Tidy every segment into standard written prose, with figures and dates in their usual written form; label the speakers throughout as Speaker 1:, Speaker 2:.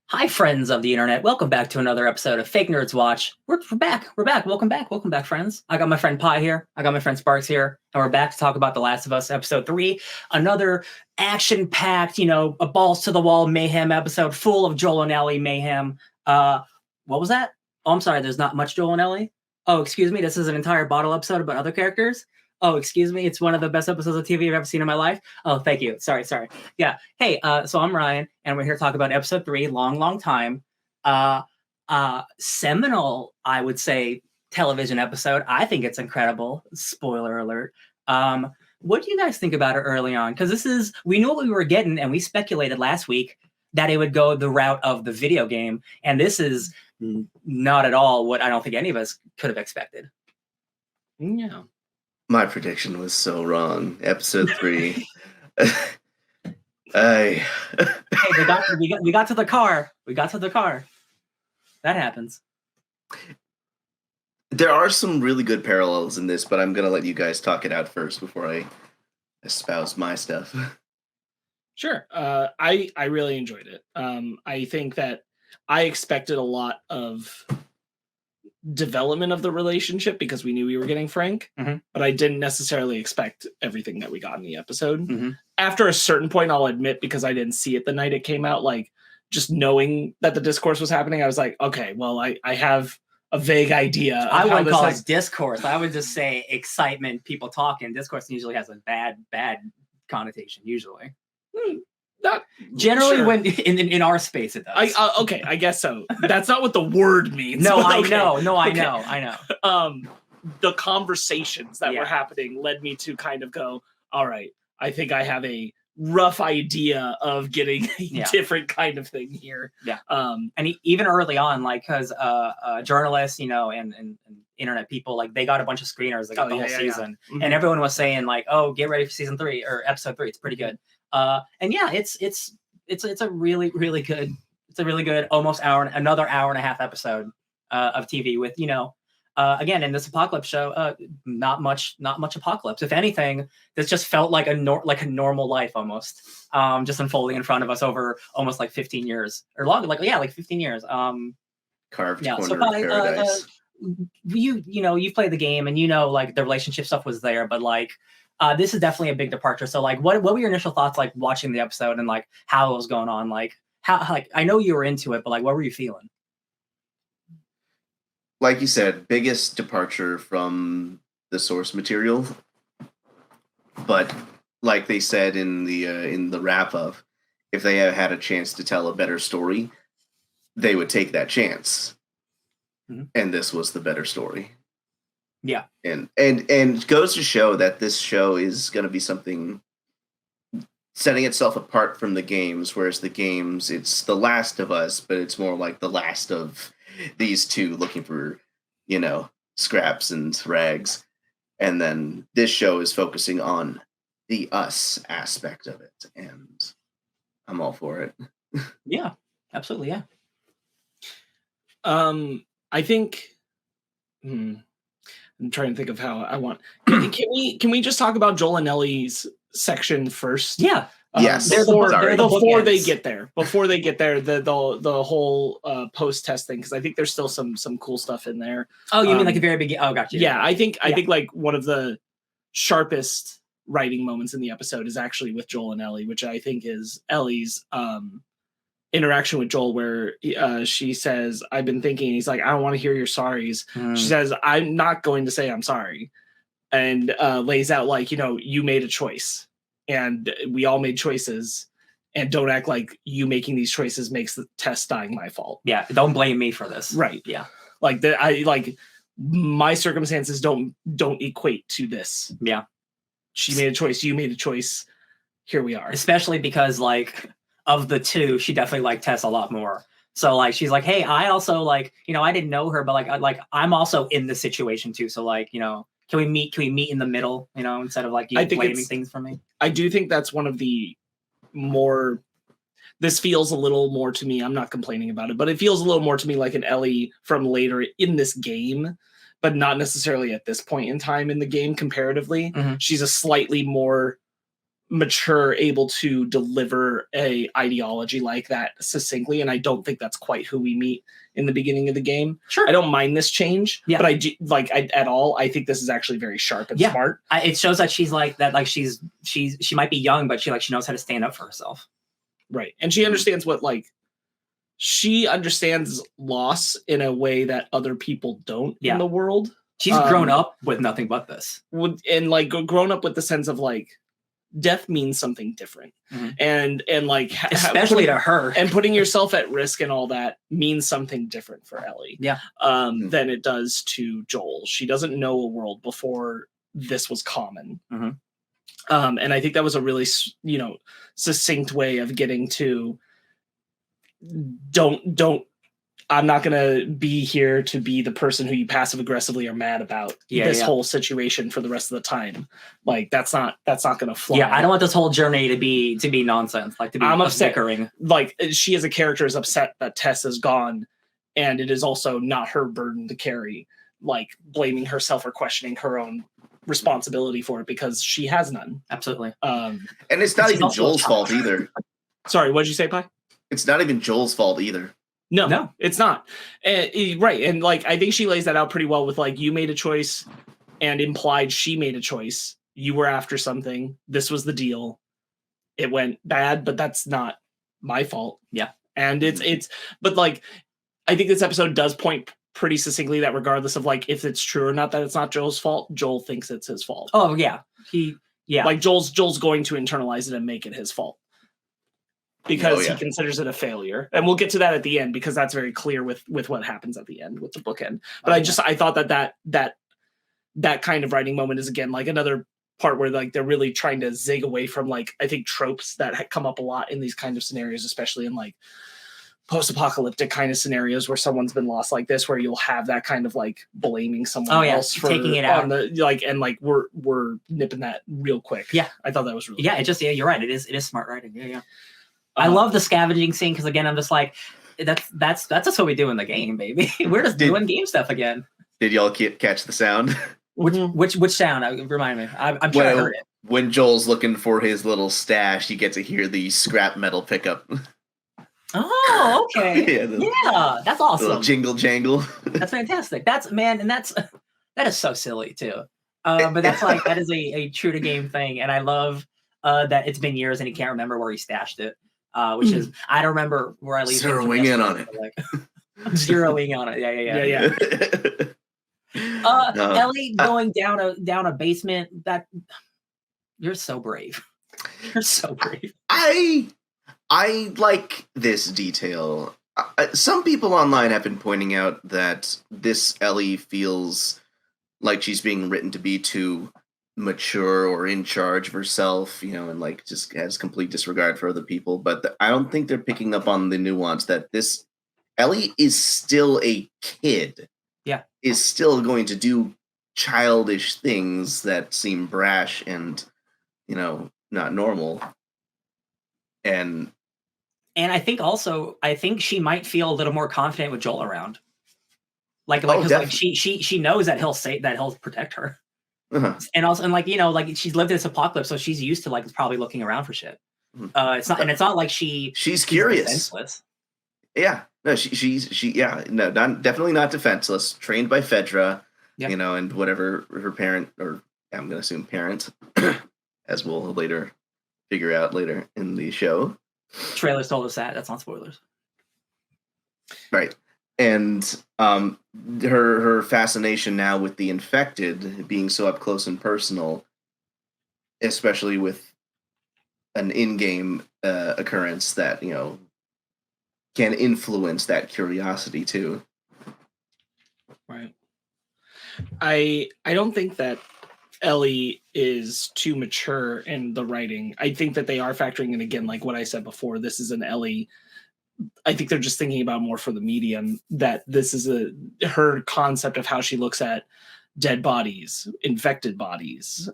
Speaker 1: Hi, friends of the internet. Welcome back to another episode of Fake Nerds Watch. We're back. We're back. Welcome back. Welcome back, friends. I got my friend Phai here. I got my friend Sparkz here. And we're back to talk about The Last of Us episode 3. Another action-packed, a balls-to-the-wall mayhem episode full of Joel and Ellie mayhem. What was that? Oh, I'm sorry. There's not much Joel and Ellie? Oh, excuse me. This is an entire bottle episode about other characters? Oh, excuse me. It's one of the best episodes of TV I've ever seen in my life. Oh, thank you. Sorry. Yeah. Hey, so I'm Ryan, and we're here to talk about episode 3, long time. Seminal, I would say, television episode. I think it's incredible. Spoiler alert. What do you guys think about it early on? Because we knew what we were getting, and we speculated last week that it would go the route of the video game. And this is not at all what I don't think any of us could have expected.
Speaker 2: Yeah. My prediction was so wrong. Episode 3.
Speaker 1: Hey, we got to the car. We got to the car. That happens.
Speaker 2: There are some really good parallels in this, but I'm going to let you guys talk it out first before I espouse my stuff.
Speaker 3: Sure. I really enjoyed it. I think that I expected a lot of development of the relationship because we knew we were getting Frank, but I didn't necessarily expect everything that we got in the episode. After a certain point, I'll admit, because I didn't see it the night it came out, like just knowing that the discourse was happening, I was like, okay, well, I have a vague idea.
Speaker 1: I wouldn't call it discourse. I would just say excitement, people talking. Discourse usually has a bad connotation, usually.
Speaker 3: Not
Speaker 1: generally
Speaker 3: sure.
Speaker 1: When in our space it does.
Speaker 3: Okay, I guess so. That's not what the word means.
Speaker 1: No, I
Speaker 3: okay.
Speaker 1: know. No, I
Speaker 3: okay.
Speaker 1: know. I know.
Speaker 3: The conversations that were happening led me to kind of go, all right, I think I have a rough idea of getting a different kind of thing here.
Speaker 1: Yeah. And even early on, like, because journalists, and internet people, like, they got a bunch of screeners. They got the whole season, and everyone was saying like, "Oh, get ready for season 3 or episode 3. It's pretty good." And yeah, it's a really good almost another hour and a half episode of TV with again in this apocalypse show not much apocalypse. If anything, this just felt like a normal life almost, just unfolding in front of us over almost like 15 years or longer, like 15 years.
Speaker 2: Carved corner of paradise.
Speaker 1: You've played the game and like the relationship stuff was there, but like. This is definitely a big departure. So, like, what were your initial thoughts, like, watching the episode and, like, how it was going on? Like, I know you were into it, but, like, what were you feeling?
Speaker 2: Like you said, biggest departure from the source material. But, like they said in the wrap-up, if they had a chance to tell a better story, they would take that chance. And this was the better story.
Speaker 1: Yeah.
Speaker 2: And goes to show that this show is going to be something setting itself apart from the games, whereas the games, it's The Last of Us, but it's more like the last of these two looking for, scraps and rags. And then this show is focusing on the us aspect of it. And I'm all for it.
Speaker 1: Yeah, absolutely. Yeah.
Speaker 3: I think, I'm trying to think of how I want. Can we just talk about Joel and Ellie's section first?
Speaker 1: Yeah.
Speaker 2: Yes.
Speaker 3: Before they get there, the whole post test thing, because I think there's still some cool stuff in there.
Speaker 1: Oh, you mean like the very beginning? Oh, gotcha.
Speaker 3: Yeah, I think like one of the sharpest writing moments in the episode is actually with Joel and Ellie, which I think is Ellie's interaction with Joel, where she says, "I've been thinking," and he's like, "I don't want to hear your sorries." She says, "I'm not going to say I'm sorry," and lays out like, you made a choice, and we all made choices, and don't act like you making these choices makes the test dying my fault.
Speaker 1: Yeah, don't blame me for this.
Speaker 3: Right.
Speaker 1: Yeah.
Speaker 3: Like my circumstances don't equate to this.
Speaker 1: Yeah.
Speaker 3: She made a choice. You made a choice. Here we are.
Speaker 1: Especially because, like, of the two, she definitely liked Tess a lot more. So, like, she's like, hey, I also, like, I didn't know her, but, like, I'm also in this situation, too. So, like, can we meet in the middle, instead of, like, you blaming things for me?
Speaker 3: I do think that's one of the more... This feels a little more to me. I'm not complaining about it, but it feels a little more to me like an Ellie from later in this game, but not necessarily at this point in time in the game comparatively.
Speaker 1: Mm-hmm.
Speaker 3: She's a slightly more mature, able to deliver a ideology like that succinctly, and I don't think that's quite who we meet in the beginning of the game.
Speaker 1: Sure.
Speaker 3: I don't mind this change,
Speaker 1: yeah.
Speaker 3: but at all. I think this is actually very sharp and smart.
Speaker 1: It shows that she's like that. Like she might be young, but she knows how to stand up for herself.
Speaker 3: Right, and she understands she understands loss in a way that other people don't in the world.
Speaker 1: She's grown up with nothing but this,
Speaker 3: and grown up with the sense of death means something different, and
Speaker 1: especially to her,
Speaker 3: and putting yourself at risk and all that means something different for Ellie than it does to Joel. She doesn't know a world before this was common, and I think that was a really succinct way of getting to don't I'm not going to be here to be the person who you passive aggressively are mad about this whole situation for the rest of the time. That's not going to fly.
Speaker 1: Yeah, I don't want this whole journey to be nonsense. To be
Speaker 3: I'm upset.
Speaker 1: bickering.
Speaker 3: She as a character is upset that Tess is gone, and it is also not her burden to carry. Blaming herself or questioning her own responsibility for it because she has none.
Speaker 1: Absolutely.
Speaker 2: And it's not even Joel's fault either.
Speaker 3: Sorry, what did you say, Phai?
Speaker 2: It's not even Joel's fault either.
Speaker 3: No, it's not. Right. And I think she lays that out pretty well with you made a choice and implied she made a choice. You were after something. This was the deal. It went bad, but that's not my fault.
Speaker 1: Yeah.
Speaker 3: And but I think this episode does point pretty succinctly that regardless of if it's true or not that it's not Joel's fault, Joel thinks it's his fault.
Speaker 1: Oh yeah.
Speaker 3: Joel's going to internalize it and make it his fault. Because he considers it a failure. And we'll get to that at the end because that's very clear with what happens at the end with the bookend. But I thought that kind of writing moment is again another part where they're really trying to zig away from I think tropes that come up a lot in these kind of scenarios, especially in post-apocalyptic kind of scenarios where someone's been lost like this, where you'll have that kind of blaming someone else for
Speaker 1: taking it out
Speaker 3: on the we're nipping that real quick.
Speaker 1: Yeah.
Speaker 3: I thought that was really
Speaker 1: cool. You're right. It is smart writing. Yeah. I love the scavenging scene because again, I'm just that's just what we do in the game, baby. We're just doing game stuff again.
Speaker 2: Did y'all catch the sound?
Speaker 1: Which sound? Remind me. I'm sure I heard it.
Speaker 2: When Joel's looking for his little stash, you get to hear the scrap metal pickup.
Speaker 1: Oh, okay. Yeah, that's awesome.
Speaker 2: Little jingle jangle.
Speaker 1: That's fantastic. That is so silly too. But that's that is a true to game thing, and I love that it's been years and he can't remember where he stashed it. Which is I don't remember where I leave
Speaker 2: zeroing in on it.
Speaker 1: Zeroing on it. Yeah. Ellie going down a basement. That you're so brave. You're so brave.
Speaker 2: I like this detail. Some people online have been pointing out that this Ellie feels like she's being written to be too mature or in charge of herself, and just has complete disregard for other people. But I don't think they're picking up on the nuance that this Ellie is still a kid.
Speaker 1: Yeah.
Speaker 2: Is still going to do childish things that seem brash and, not normal. And
Speaker 1: I think she might feel a little more confident with Joel around. She knows that he'll protect her.
Speaker 2: Uh-huh.
Speaker 1: And also, and she's lived this apocalypse, so she's used to probably looking around for shit. It's not like she's
Speaker 2: curious.
Speaker 1: Defenseless.
Speaker 2: Yeah, no, definitely not defenseless. Trained by Fedra, and whatever her parent, or I'm gonna assume parent, as we'll later figure out later in the show.
Speaker 1: Trailers told us that. That's not spoilers.
Speaker 2: Right. And her fascination now with the infected being so up close and personal, especially with an in-game occurrence that can influence that curiosity too.
Speaker 3: Right. I don't think that Ellie is too mature in the writing. I think that they are factoring in, again, like what I said before, this is an Ellie. I think they're just thinking about more for the medium, that this is her concept of how she looks at dead bodies, infected bodies,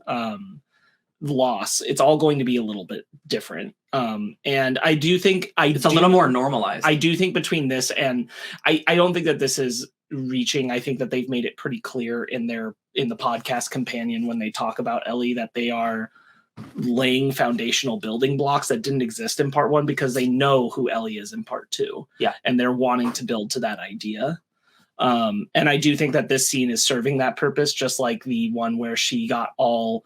Speaker 3: loss, it's all going to be a little bit different. And I do think
Speaker 1: it's a little more normalized.
Speaker 3: I do think between this and I don't think that this is reaching. I think that they've made it pretty clear in the podcast companion when they talk about Ellie that they are laying foundational building blocks that didn't exist in part 1 because they know who Ellie is in part 2.
Speaker 1: Yeah.
Speaker 3: And they're wanting to build to that idea. And I do think that this scene is serving that purpose, just like the one where she got all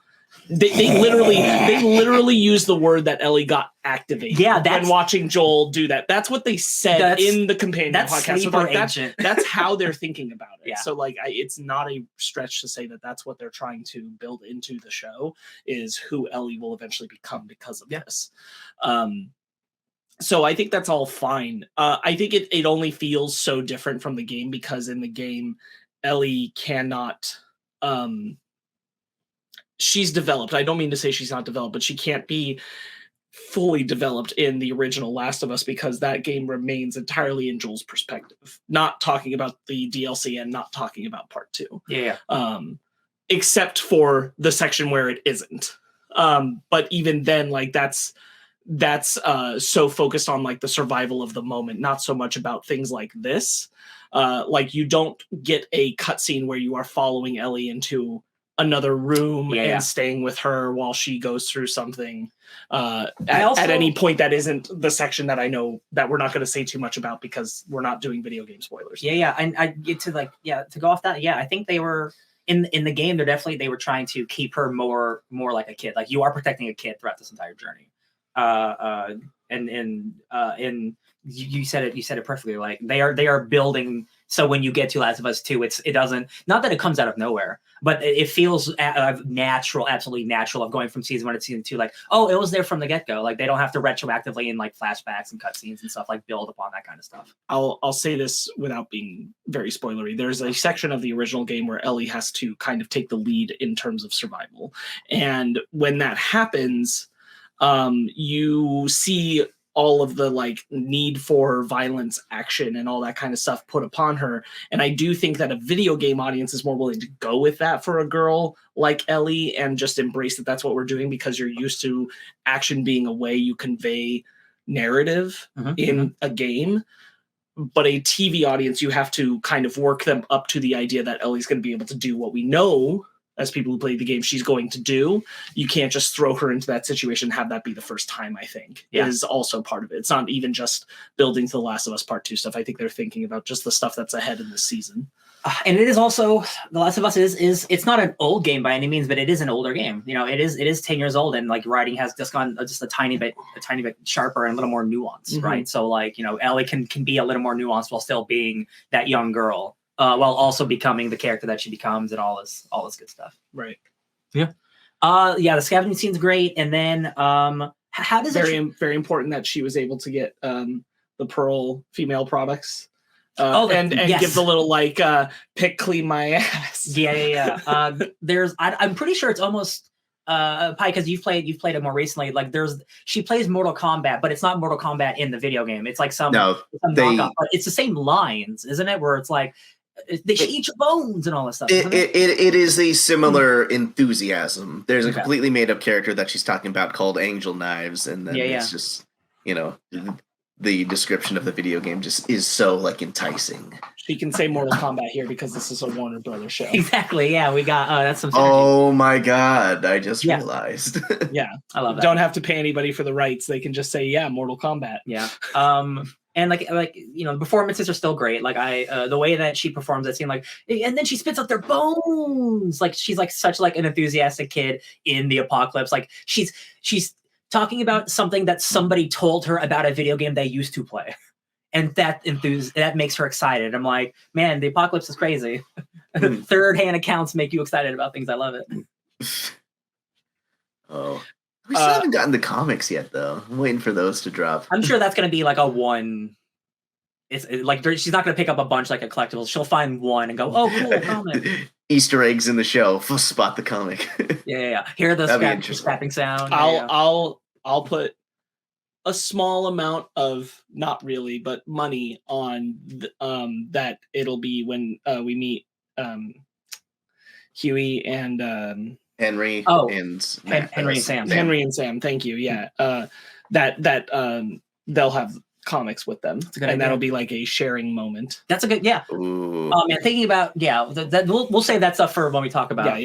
Speaker 3: they literally used the word that Ellie got activated.
Speaker 1: Yeah, that's
Speaker 3: when watching Joel do that. That's what they said in the companion podcast. So like that's how they're thinking about it.
Speaker 1: Yeah.
Speaker 3: So like it's not a stretch to say that that's what they're trying to build into the show, is who Ellie will eventually become because of this. So I think that's all fine. I think it only feels so different from the game because in the game, Ellie cannot. She's developed. I don't mean to say she's not developed, but she can't be fully developed in the original Last of Us because that game remains entirely in Joel's perspective. Not talking about the DLC and not talking about part 2.
Speaker 1: Yeah.
Speaker 3: Except for the section where it isn't. But even then, like that's so focused on like the survival of the moment, not so much about things like this. Like you don't get a cutscene where you are following Ellie into another room and staying with her while she goes through something at any point that isn't the section that I know that we're not going to say too much about because we're not doing video game spoilers.
Speaker 1: And I get to to go off that. I think they were in the game. They were trying to keep her more like a kid. Like you are protecting a kid throughout this entire journey. And you said it perfectly. Like they are building. So when you get to Last of Us 2, it doesn't, not that it comes out of nowhere, but it feels natural, absolutely natural of going from season 1 to season 2. Like, oh, it was there from the get-go. Like they don't have to retroactively in like flashbacks and cutscenes and stuff like build upon that kind of stuff.
Speaker 3: I'll say this without being very spoilery. There's a section of the original game where Ellie has to kind of take the lead in terms of survival. And when that happens, you see all of the like need for violence, action, and all that kind of stuff put upon her. And I do think that a video game audience is more willing to go with that for a girl like Ellie and just embrace that that's what we're doing because you're used to action being a way you convey narrative in a game. But a TV audience, you have to kind of work them up to the idea that Ellie's going to be able to do what we know as people who play the game she's going to do. You can't just throw her into that situation and have that be the first time, I think, is also part of it. It's not even just building to The Last of Us Part 2 stuff. I think they're thinking about just the stuff that's ahead in this season.
Speaker 1: And it is also, The Last of Us is it's not an old game by any means, but it is an older game. You know, it is 10 years old, and like writing has just gone just a tiny bit sharper and a little more nuanced, right? So like, you know, Ellie can be a little more nuanced while still being that young girl. While also becoming the character that she becomes and all this good stuff.
Speaker 3: Right.
Speaker 1: Yeah. The scavenging scene's great. And then how does
Speaker 3: very important that she was able to get the Pearl female products. And give the little like pick clean my ass.
Speaker 1: Yeah. I'm pretty sure it's almost Phai, because you've played it more recently. Like she plays Mortal Kombat, but it's not Mortal Kombat in the video game. It's like some knockoff, but it's the same lines, isn't it? Where it's like they eat your bones and all this stuff.
Speaker 2: It is a similar enthusiasm. There's a completely made up character that she's talking about called Angel Knives, and then it's just, you know, the description of the video game just is so like enticing.
Speaker 3: She can say Mortal Kombat here because this is a Warner Brothers show.
Speaker 1: Exactly. Yeah, we got that's some.
Speaker 2: Oh my god! I just realized.
Speaker 3: Yeah,
Speaker 1: I love that.
Speaker 3: Don't have to pay anybody for the rights. They can just say, Mortal Kombat.
Speaker 1: Yeah. And like you know, the performances are still great. Like the way that she performs that scene, like, and then she spits out their bones. Like she's like such like an enthusiastic kid in the apocalypse. Like she's talking about something that somebody told her about a video game they used to play, and that makes her excited. I'm like, man, the apocalypse is crazy. Third-hand accounts make you excited about things. I love it.
Speaker 2: Oh. We still haven't gotten the comics yet, though. I'm waiting for those to drop.
Speaker 1: I'm sure that's going to be like a one. It's like she's not going to pick up a bunch like a collectibles. She'll find one and go, "Oh, cool, comic."
Speaker 2: Easter eggs in the show. Spot the comic.
Speaker 1: Yeah. Hear the scrapping sound.
Speaker 3: I'll put a small amount of, not really, but money on that. It'll be when we meet Huey and
Speaker 2: Henry and
Speaker 1: Henry and Sam.
Speaker 3: Henry and Sam. Thank you. Yeah. They'll have comics with them, and that'll be like a sharing moment.
Speaker 1: That's a good,
Speaker 2: Ooh.
Speaker 1: And thinking about, that we'll save that stuff for when we talk about,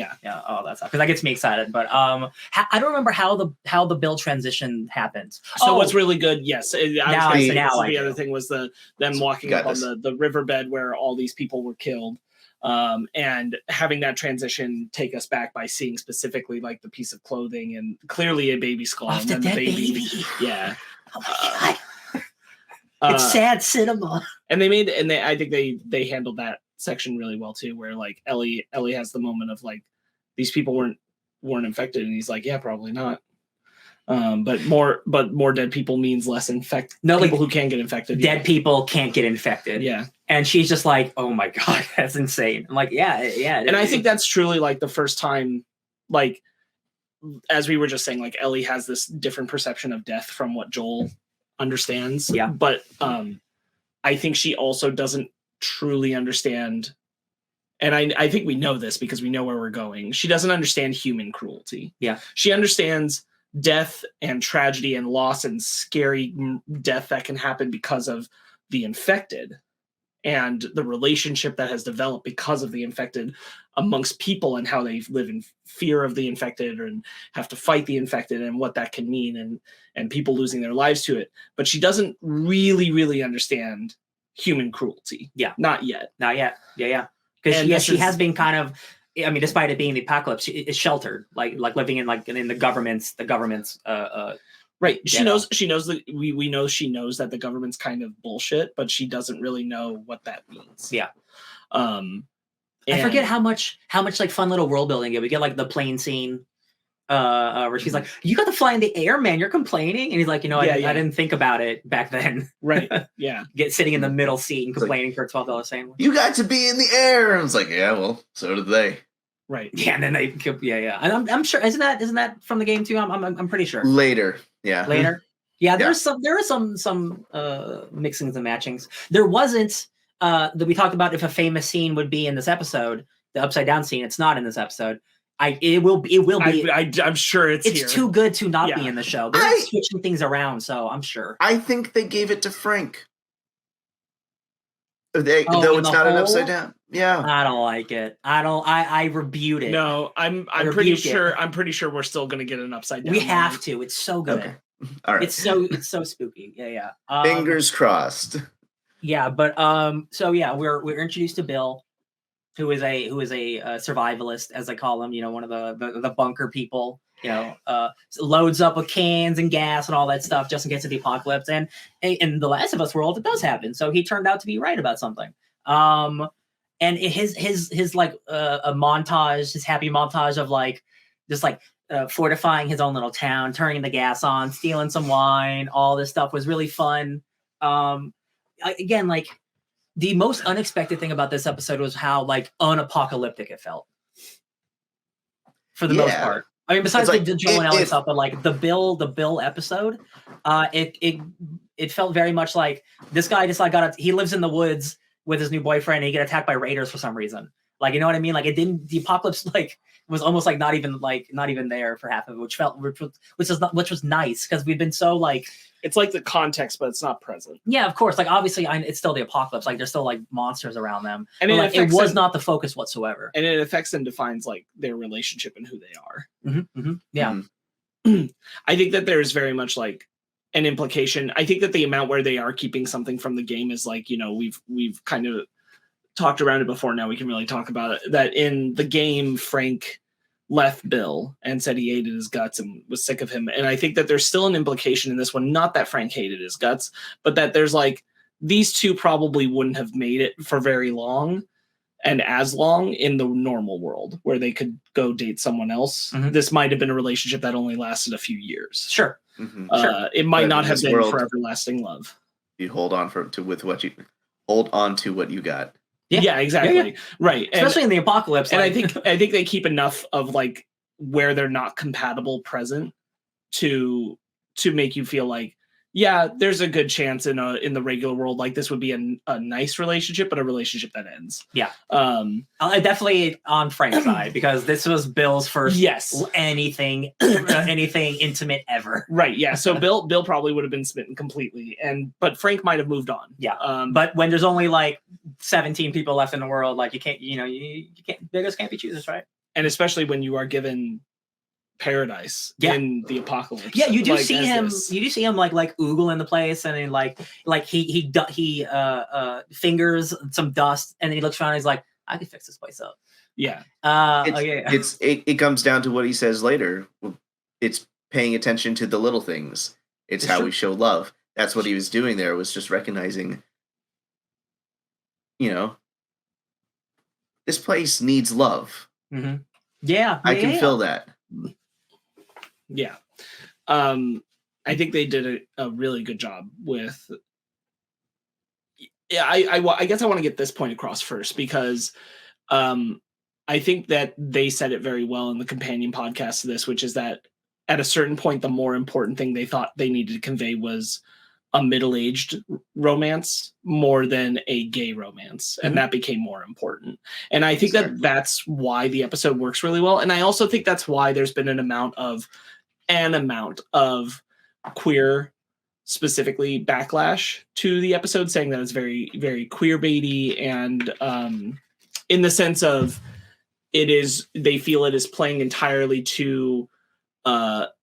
Speaker 1: all that stuff, because that gets me excited. But I don't remember how the Bill transition happened.
Speaker 3: So what's really good, yes. The other thing was them walking up on the riverbed where all these people were killed. And having that transition take us back by seeing specifically like the piece of clothing and clearly a baby skull
Speaker 1: and then the baby.
Speaker 3: Yeah.
Speaker 1: Oh my God. It's sad cinema.
Speaker 3: And I think they handled that section really well too, where like Ellie has the moment of like, these people weren't infected, and he's like, yeah, probably not. But more dead people means less people who can get infected.
Speaker 1: Dead people can't get infected.
Speaker 3: Yeah.
Speaker 1: And she's just like, oh my God, that's insane. I'm like, yeah.
Speaker 3: And I think that's truly like the first time, like, as we were just saying, like Ellie has this different perception of death from what Joel understands.
Speaker 1: Yeah.
Speaker 3: But I think she also doesn't truly understand, and I think we know this because we know where we're going. She doesn't understand human cruelty.
Speaker 1: Yeah.
Speaker 3: She understands death and tragedy and loss and scary death that can happen because of the infected and the relationship that has developed because of the infected amongst people, and how they live in fear of the infected and have to fight the infected, and what that can mean, and people losing their lives to it. But she doesn't really understand human cruelty.
Speaker 1: Yeah.
Speaker 3: Not yet.
Speaker 1: Yeah. Because she has been kind of, I mean, despite it being the apocalypse, she is sheltered, like living in the government's
Speaker 3: right. She knows that we know she knows that the government's kind of bullshit, but she doesn't really know what that means.
Speaker 1: Yeah. I forget how much like fun little world building we get, like the plane scene where she's like, you got to fly in the air, man, you're complaining, and he's like, I didn't think about it back then.
Speaker 3: Right. Yeah.
Speaker 1: Sitting in the middle seat and complaining for a $12 sandwich.
Speaker 2: You got to be in the air. I was like, yeah, well, so did they.
Speaker 3: Right.
Speaker 1: Yeah, and then they and I'm sure isn't that from the game too? I'm pretty sure.
Speaker 2: Later. Yeah.
Speaker 1: Yeah, there are some mixings and matchings. There wasn't that we talked about if a famous scene would be in this episode, the upside down scene. It's not in this episode. It will be.
Speaker 3: I'm sure it's here.
Speaker 1: Too good to not be in the show. They're switching things around, so I'm sure.
Speaker 2: I think they gave it to Frank. Though it's not an upside down. Yeah.
Speaker 1: I don't like it. I rebuke it.
Speaker 3: No, I'm pretty sure we're still gonna get an upside down.
Speaker 1: We have to. It's so good.
Speaker 2: Okay. All right.
Speaker 1: It's so spooky. Yeah.
Speaker 2: Fingers crossed.
Speaker 1: Yeah, but we're introduced to Bill, who is a survivalist, as I call him. One of the bunker people. Loads up with cans and gas and all that stuff just in case of the apocalypse. And in the Last of Us world, it does happen. So he turned out to be right about something. And his like a montage, his happy montage of like just like fortifying his own little town, turning the gas on, stealing some wine, all this stuff was really fun. Again, like the most unexpected thing about this episode was how like unapocalyptic it felt for the most part. I mean, besides the Joel and Ellie stuff, but like the Bill episode, it felt very much like this guy just like he lives in the woods with his new boyfriend and he get attacked by raiders for some reason. Like, you know what I mean? Like the apocalypse like was almost like not even there for half of it, which was nice because we've been so like,
Speaker 3: it's like the context, but it's not present.
Speaker 1: Yeah, of course. Like obviously, it's still the apocalypse. Like there's still like monsters around them,
Speaker 3: and
Speaker 1: it was not the focus whatsoever.
Speaker 3: And it affects and defines like their relationship and who they are.
Speaker 1: Mm-hmm, mm-hmm. Yeah,
Speaker 3: I think that there's very much like an implication. I think that the amount where they are keeping something from the game is like we've kind of talked around it before. Now we can really talk about it. That in the game, Frank left Bill and said he hated his guts and was sick of him. And I think that there's still an implication in this one, not that Frank hated his guts, but that there's like, these two probably wouldn't have made it for very long and as long in the normal world where they could go date someone else. Mm-hmm. This might have been a relationship that only lasted a few years.
Speaker 1: Sure.
Speaker 2: Mm-hmm.
Speaker 3: It might not have been for everlasting love.
Speaker 2: You hold on to what you got.
Speaker 3: Yeah, exactly. Yeah. Right.
Speaker 1: Especially in the apocalypse.
Speaker 3: And like... I think they keep enough of like where they're not compatible present to make you feel like Yeah, there's a good chance in the regular world, like this would be a nice relationship, but a relationship that ends.
Speaker 1: Yeah. Definitely on Frank's side, because this was Bill's first anything intimate ever.
Speaker 3: Right. Yeah. So Bill probably would have been smitten completely, but Frank might have moved on.
Speaker 1: Yeah. But when there's only like 17 people left in the world, like you can't, you can't, beggars can't be choosers, right?
Speaker 3: And especially when you are given paradise in the apocalypse.
Speaker 1: Yeah, you do see him. You do see him like oogling the place, and then like he fingers some dust, and then he looks around and he's like, I could fix this place up.
Speaker 3: Yeah.
Speaker 2: It comes down to what he says later. It's paying attention to the little things. It's how we show love. That's what he was doing there, was just recognizing, this place needs love.
Speaker 1: Mm-hmm. Yeah.
Speaker 2: I can feel that.
Speaker 3: Yeah. I think they did a really good job with. Yeah, I guess I want to get this point across first, because I think that they said it very well in the companion podcast to this, which is that at a certain point, the more important thing they thought they needed to convey was a middle-aged romance more than a gay romance. And that became more important. And I think that's why the episode works really well. And I also think that's why there's been an amount of queer, specifically backlash to the episode, saying that it's very, very queer baity, and in the sense of they feel it is playing entirely to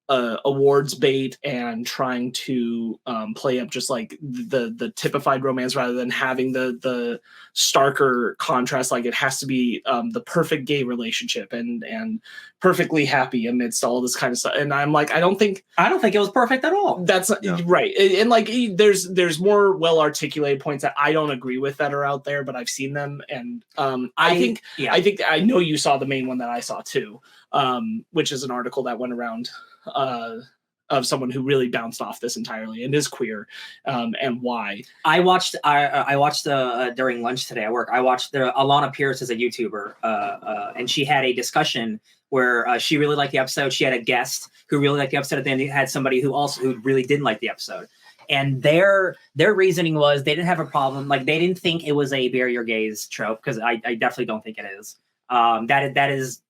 Speaker 3: awards bait and trying to play up just like the typified romance, rather than having the starker contrast. Like it has to be the perfect gay relationship and perfectly happy amidst all this kind of stuff. And I'm like, I don't think it was perfect at all. That's right. And like there's more well articulated points that I don't agree with that are out there, but I've seen them, and I think I know you saw the main one that I saw too, which is an article that went around of someone who really bounced off this entirely and is queer, and why. I watched during lunch today at work. I watched Alana Pierce is a YouTuber, and she had a discussion where she really liked the episode. She had a guest who really liked the episode, and then they had somebody who really didn't like the episode. And their reasoning was they didn't have a problem. Like they didn't think it was a bury your gays trope, because I definitely don't think it is. That is.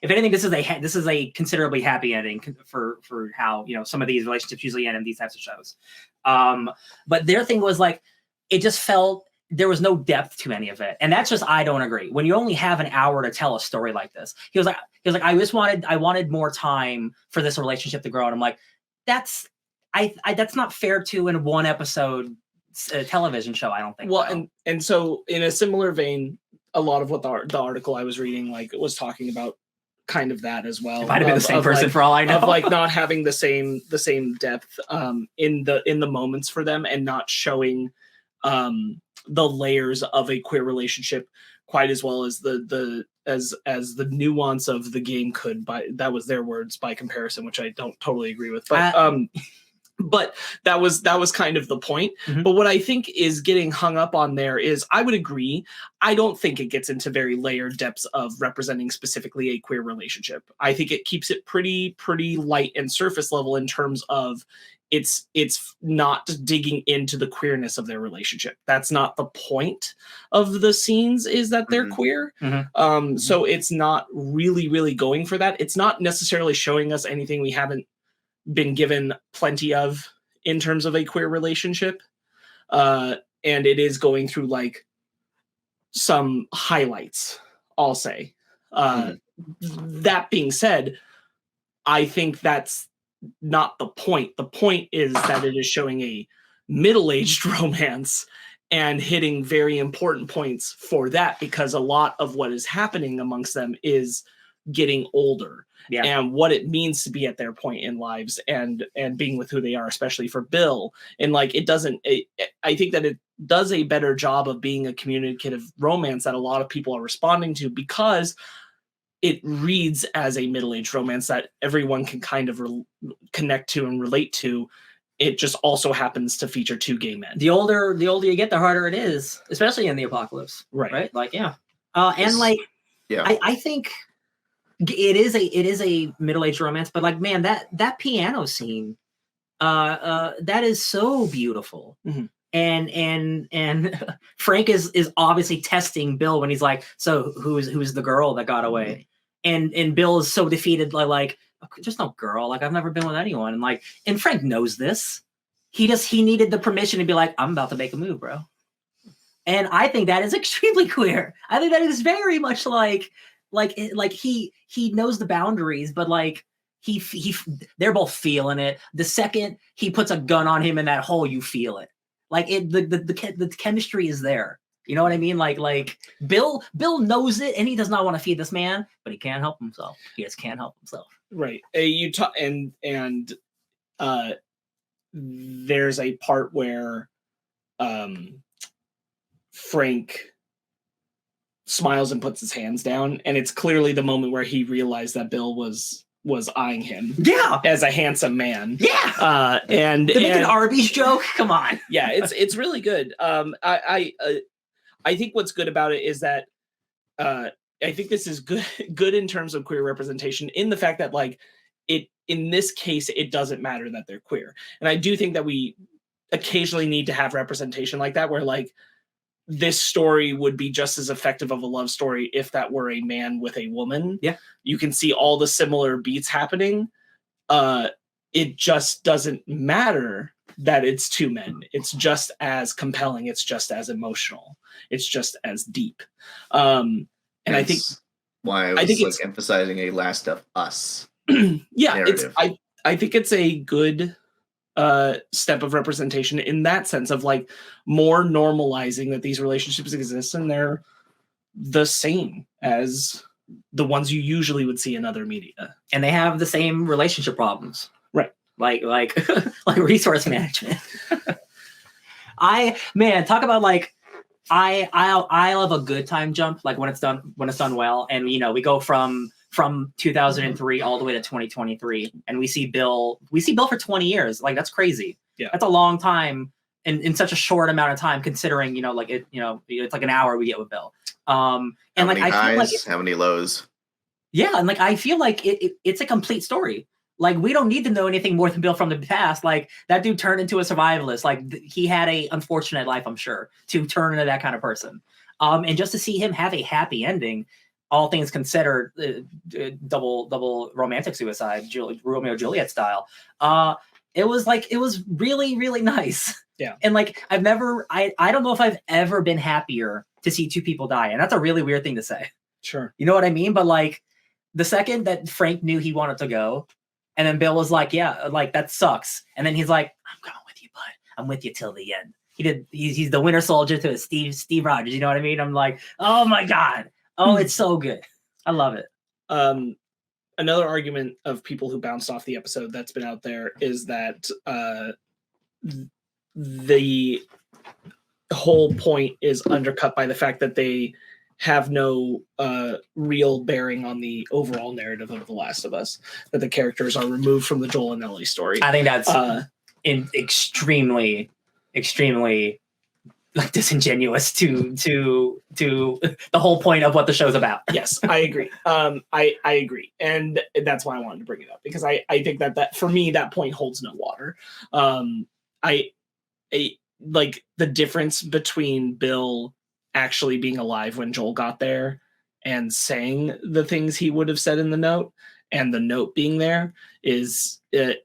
Speaker 3: If anything, this is a considerably happy ending for how some of these relationships usually end in these types of shows. But their thing was like, it just felt there was no depth to any of it, and that's just I don't agree. When you only have an hour to tell a story like this, he was like I wanted more time for this relationship to grow, and I'm like, that's not fair to in one episode television show. I don't think. Well, and so in a similar vein, a lot of what the article I was reading was talking about kind of that as well.
Speaker 1: It might have been the same person for all I know.
Speaker 3: Of like not having the same depth in the moments for them, and not showing the layers of a queer relationship quite as well as as the nuance of the game could. That was their words, by comparison, which I don't totally agree with. But that was kind of the point. Mm-hmm. But what I think is getting hung up on there is, I would agree, I don't think it gets into very layered depths of representing specifically a queer relationship. I think it keeps it pretty light and surface level in terms of it's not digging into the queerness of their relationship. That's not the point of the scenes, is that they're queer. Mm-hmm. So it's not really going for that. It's not necessarily showing us anything we haven't been given plenty of in terms of a queer relationship, and it is going through like some highlights, I'll say. That being said, I think that's not the point. The point is that it is showing a middle-aged romance and hitting very important points for that, because a lot of what is happening amongst them is getting older. Yeah. And what it means to be at their point in lives and being with who they are, especially for Bill. And like, I think that it does a better job of being a communicative romance that a lot of people are responding to, because it reads as a middle-aged romance that everyone can kind of connect to and relate to. It just also happens to feature two gay men.
Speaker 1: The older you get, the harder it is, especially in the apocalypse. Right? Like, yeah. And like, yeah. I think it is a middle-aged romance, but like, man, that piano scene that is so beautiful.
Speaker 3: Mhm.
Speaker 1: And Frank is obviously testing Bill when he's like, so who's the girl that got away? And Bill is so defeated, like there's no girl, like I've never been with anyone, and Frank knows this. He needed the permission to be like, I'm about to make a move, bro. And I think that is extremely queer. I think that is very much like he knows the boundaries, but like they're both feeling it. The second he puts a gun on him in that hole, you feel it. Like the chemistry is there. You know what I mean? Like Bill knows it, and he does not want to feed this man, but he can't help himself. He just can't help himself.
Speaker 3: Right. There's a part where Frank smiles and puts his hands down, and it's clearly the moment where he realized that Bill was eyeing him, as a handsome man. And
Speaker 1: to make an Arby's joke, come on.
Speaker 3: It's really good. I think what's good about it is that I think this is good in terms of queer representation, in the fact that like in this case it doesn't matter that they're queer, and I do think that we occasionally need to have representation like that, where like this story would be just as effective of a love story if that were a man with a woman.
Speaker 1: Yeah,
Speaker 3: you can see all the similar beats happening. It just doesn't matter that it's two men. It's just as compelling. It's just as emotional. It's just as deep. And I think
Speaker 2: why I was like emphasizing a Last of Us.
Speaker 3: Narrative. I think it's a good step of representation in that sense of like more normalizing that these relationships exist and they're the same as the ones you usually would see in other media,
Speaker 1: and they have the same relationship problems,
Speaker 3: right?
Speaker 1: Like resource management. Talk about like I love a good time jump, like when it's done well, and we go from 2003 all the way to 2023, and we see Bill for 20 years. Like that's crazy.
Speaker 3: Yeah,
Speaker 1: that's a long time in such a short amount of time, considering it's like an hour we get with Bill. And
Speaker 2: how
Speaker 1: like
Speaker 2: many
Speaker 1: I feel
Speaker 2: highs, how many lows.
Speaker 1: Yeah, and like I feel like it's a complete story. Like we don't need to know anything more than Bill from the past. Like that dude turned into a survivalist. Like he had a unfortunate life, I'm sure, to turn into that kind of person. And just to see him have a happy ending, all things considered, double romantic suicide, Romeo Juliet style. It was really, really nice.
Speaker 3: Yeah.
Speaker 1: And like I don't know if I've ever been happier to see two people die, and that's a really weird thing to say.
Speaker 3: Sure.
Speaker 1: You know what I mean? But like the second that Frank knew he wanted to go, and then Bill was like, yeah, like that sucks. And then he's like, I'm going with you, bud. I'm with you till the end. He's the winter soldier to Steve Rogers. You know what I mean? I'm like, oh my God. Oh, it's so good. I love it.
Speaker 3: Another argument of people who bounced off the episode that's been out there is that the whole point is undercut by the fact that they have no real bearing on the overall narrative of The Last of Us, that the characters are removed from the Joel and Ellie story.
Speaker 1: I think that's extremely like disingenuous to the whole point of what the show's about.
Speaker 3: Yes, I agree. I agree, and that's why I wanted to bring it up, because I think that for me that point holds no water. I like the difference between Bill actually being alive when Joel got there and saying the things he would have said in the note, and the note being there is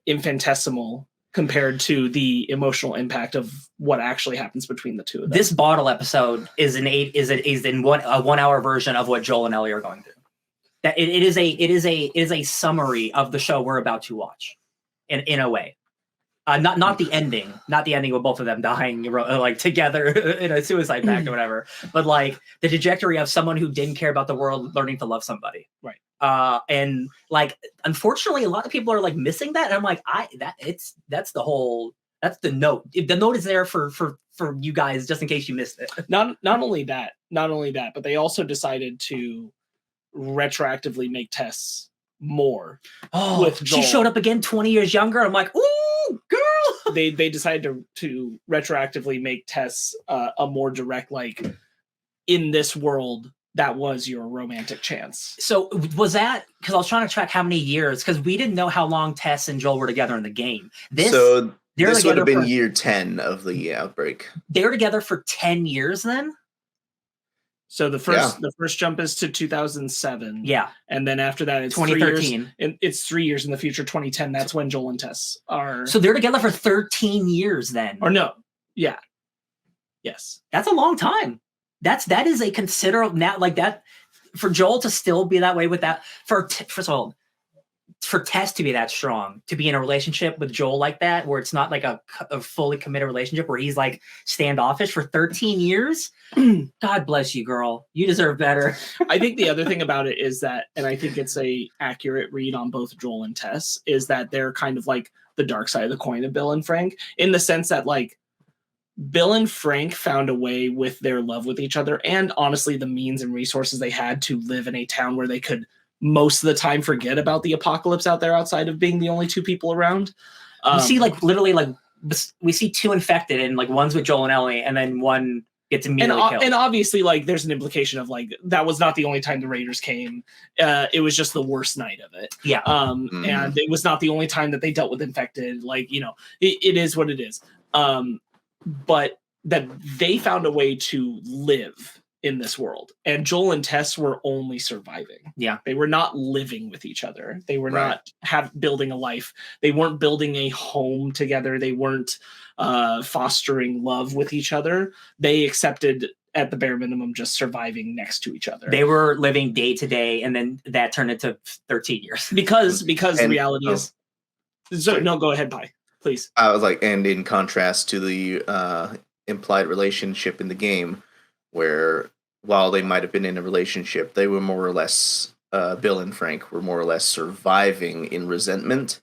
Speaker 3: infinitesimal compared to the emotional impact of what actually happens between the two of them.
Speaker 1: This bottle episode is a 1 hour version of what Joel and Ellie are going through. That it is a summary of the show we're about to watch, in a way. Not the ending with both of them dying like together in a suicide pact or whatever, but like the trajectory of someone who didn't care about the world learning to love somebody.
Speaker 3: Right.
Speaker 1: And like unfortunately a lot of people are like missing that, and I'm like that's the note. If the note is there for you guys just in case you missed it.
Speaker 3: Not only that, but they also decided to retroactively make Tess more.
Speaker 1: Oh, with Joel. She showed up again 20 years younger. I'm like, ooh, girl.
Speaker 3: They decided to retroactively make Tess a more direct, like, in this world, that was your romantic chance.
Speaker 1: So was that, because I was trying to track how many years, because we didn't know how long Tess and Joel were together in the game.
Speaker 2: This would have been year 10 of the outbreak.
Speaker 1: They were together for 10 years then?
Speaker 3: So the first jump is to 2007.
Speaker 1: Yeah.
Speaker 3: And then after that, it's
Speaker 1: 2013.
Speaker 3: It's 3 years in the future, 2010. That's when Joel and Tess are.
Speaker 1: So they're together for 13 years then?
Speaker 3: Or no. Yeah. Yes.
Speaker 1: That's a long time. That is a considerable, like that, for Joel to still be that way with that, first of all, for Tess to be that strong, to be in a relationship with Joel like that, where it's not like a fully committed relationship, where he's like standoffish for 13 years. God bless you, girl. You deserve better.
Speaker 3: I think the other thing about it is that, and I think it's a accurate read on both Joel and Tess, is that they're kind of like the dark side of the coin of Bill and Frank, in the sense that like Bill and Frank found a way with their love with each other, and honestly the means and resources they had, to live in a town where they could most of the time forget about the apocalypse out there, outside of being the only two people around.
Speaker 1: You see, like, literally, like, we see 2 infected, and like one's with Joel and Ellie, and then one gets immediately killed.
Speaker 3: And obviously, like, there's an implication of like that was not the only time the Raiders came. It was just the worst night of it.
Speaker 1: Yeah.
Speaker 3: And it was not the only time that they dealt with infected. Like, you know, it is what it is. But that they found a way to live in this world, and Joel and Tess were only surviving.
Speaker 1: Yeah.
Speaker 3: They were not living with each other. They were not building a life. They weren't building a home together. They weren't fostering love with each other. They accepted, at the bare minimum, just surviving next to each other.
Speaker 1: They were living day to day, and then that turned into 13 years.
Speaker 3: Because the reality is, so no, go ahead, Phai, please.
Speaker 2: I was like, and in contrast to the implied relationship in the game, where while they might have been in a relationship, they were more or less, Bill and Frank were more or less surviving in resentment.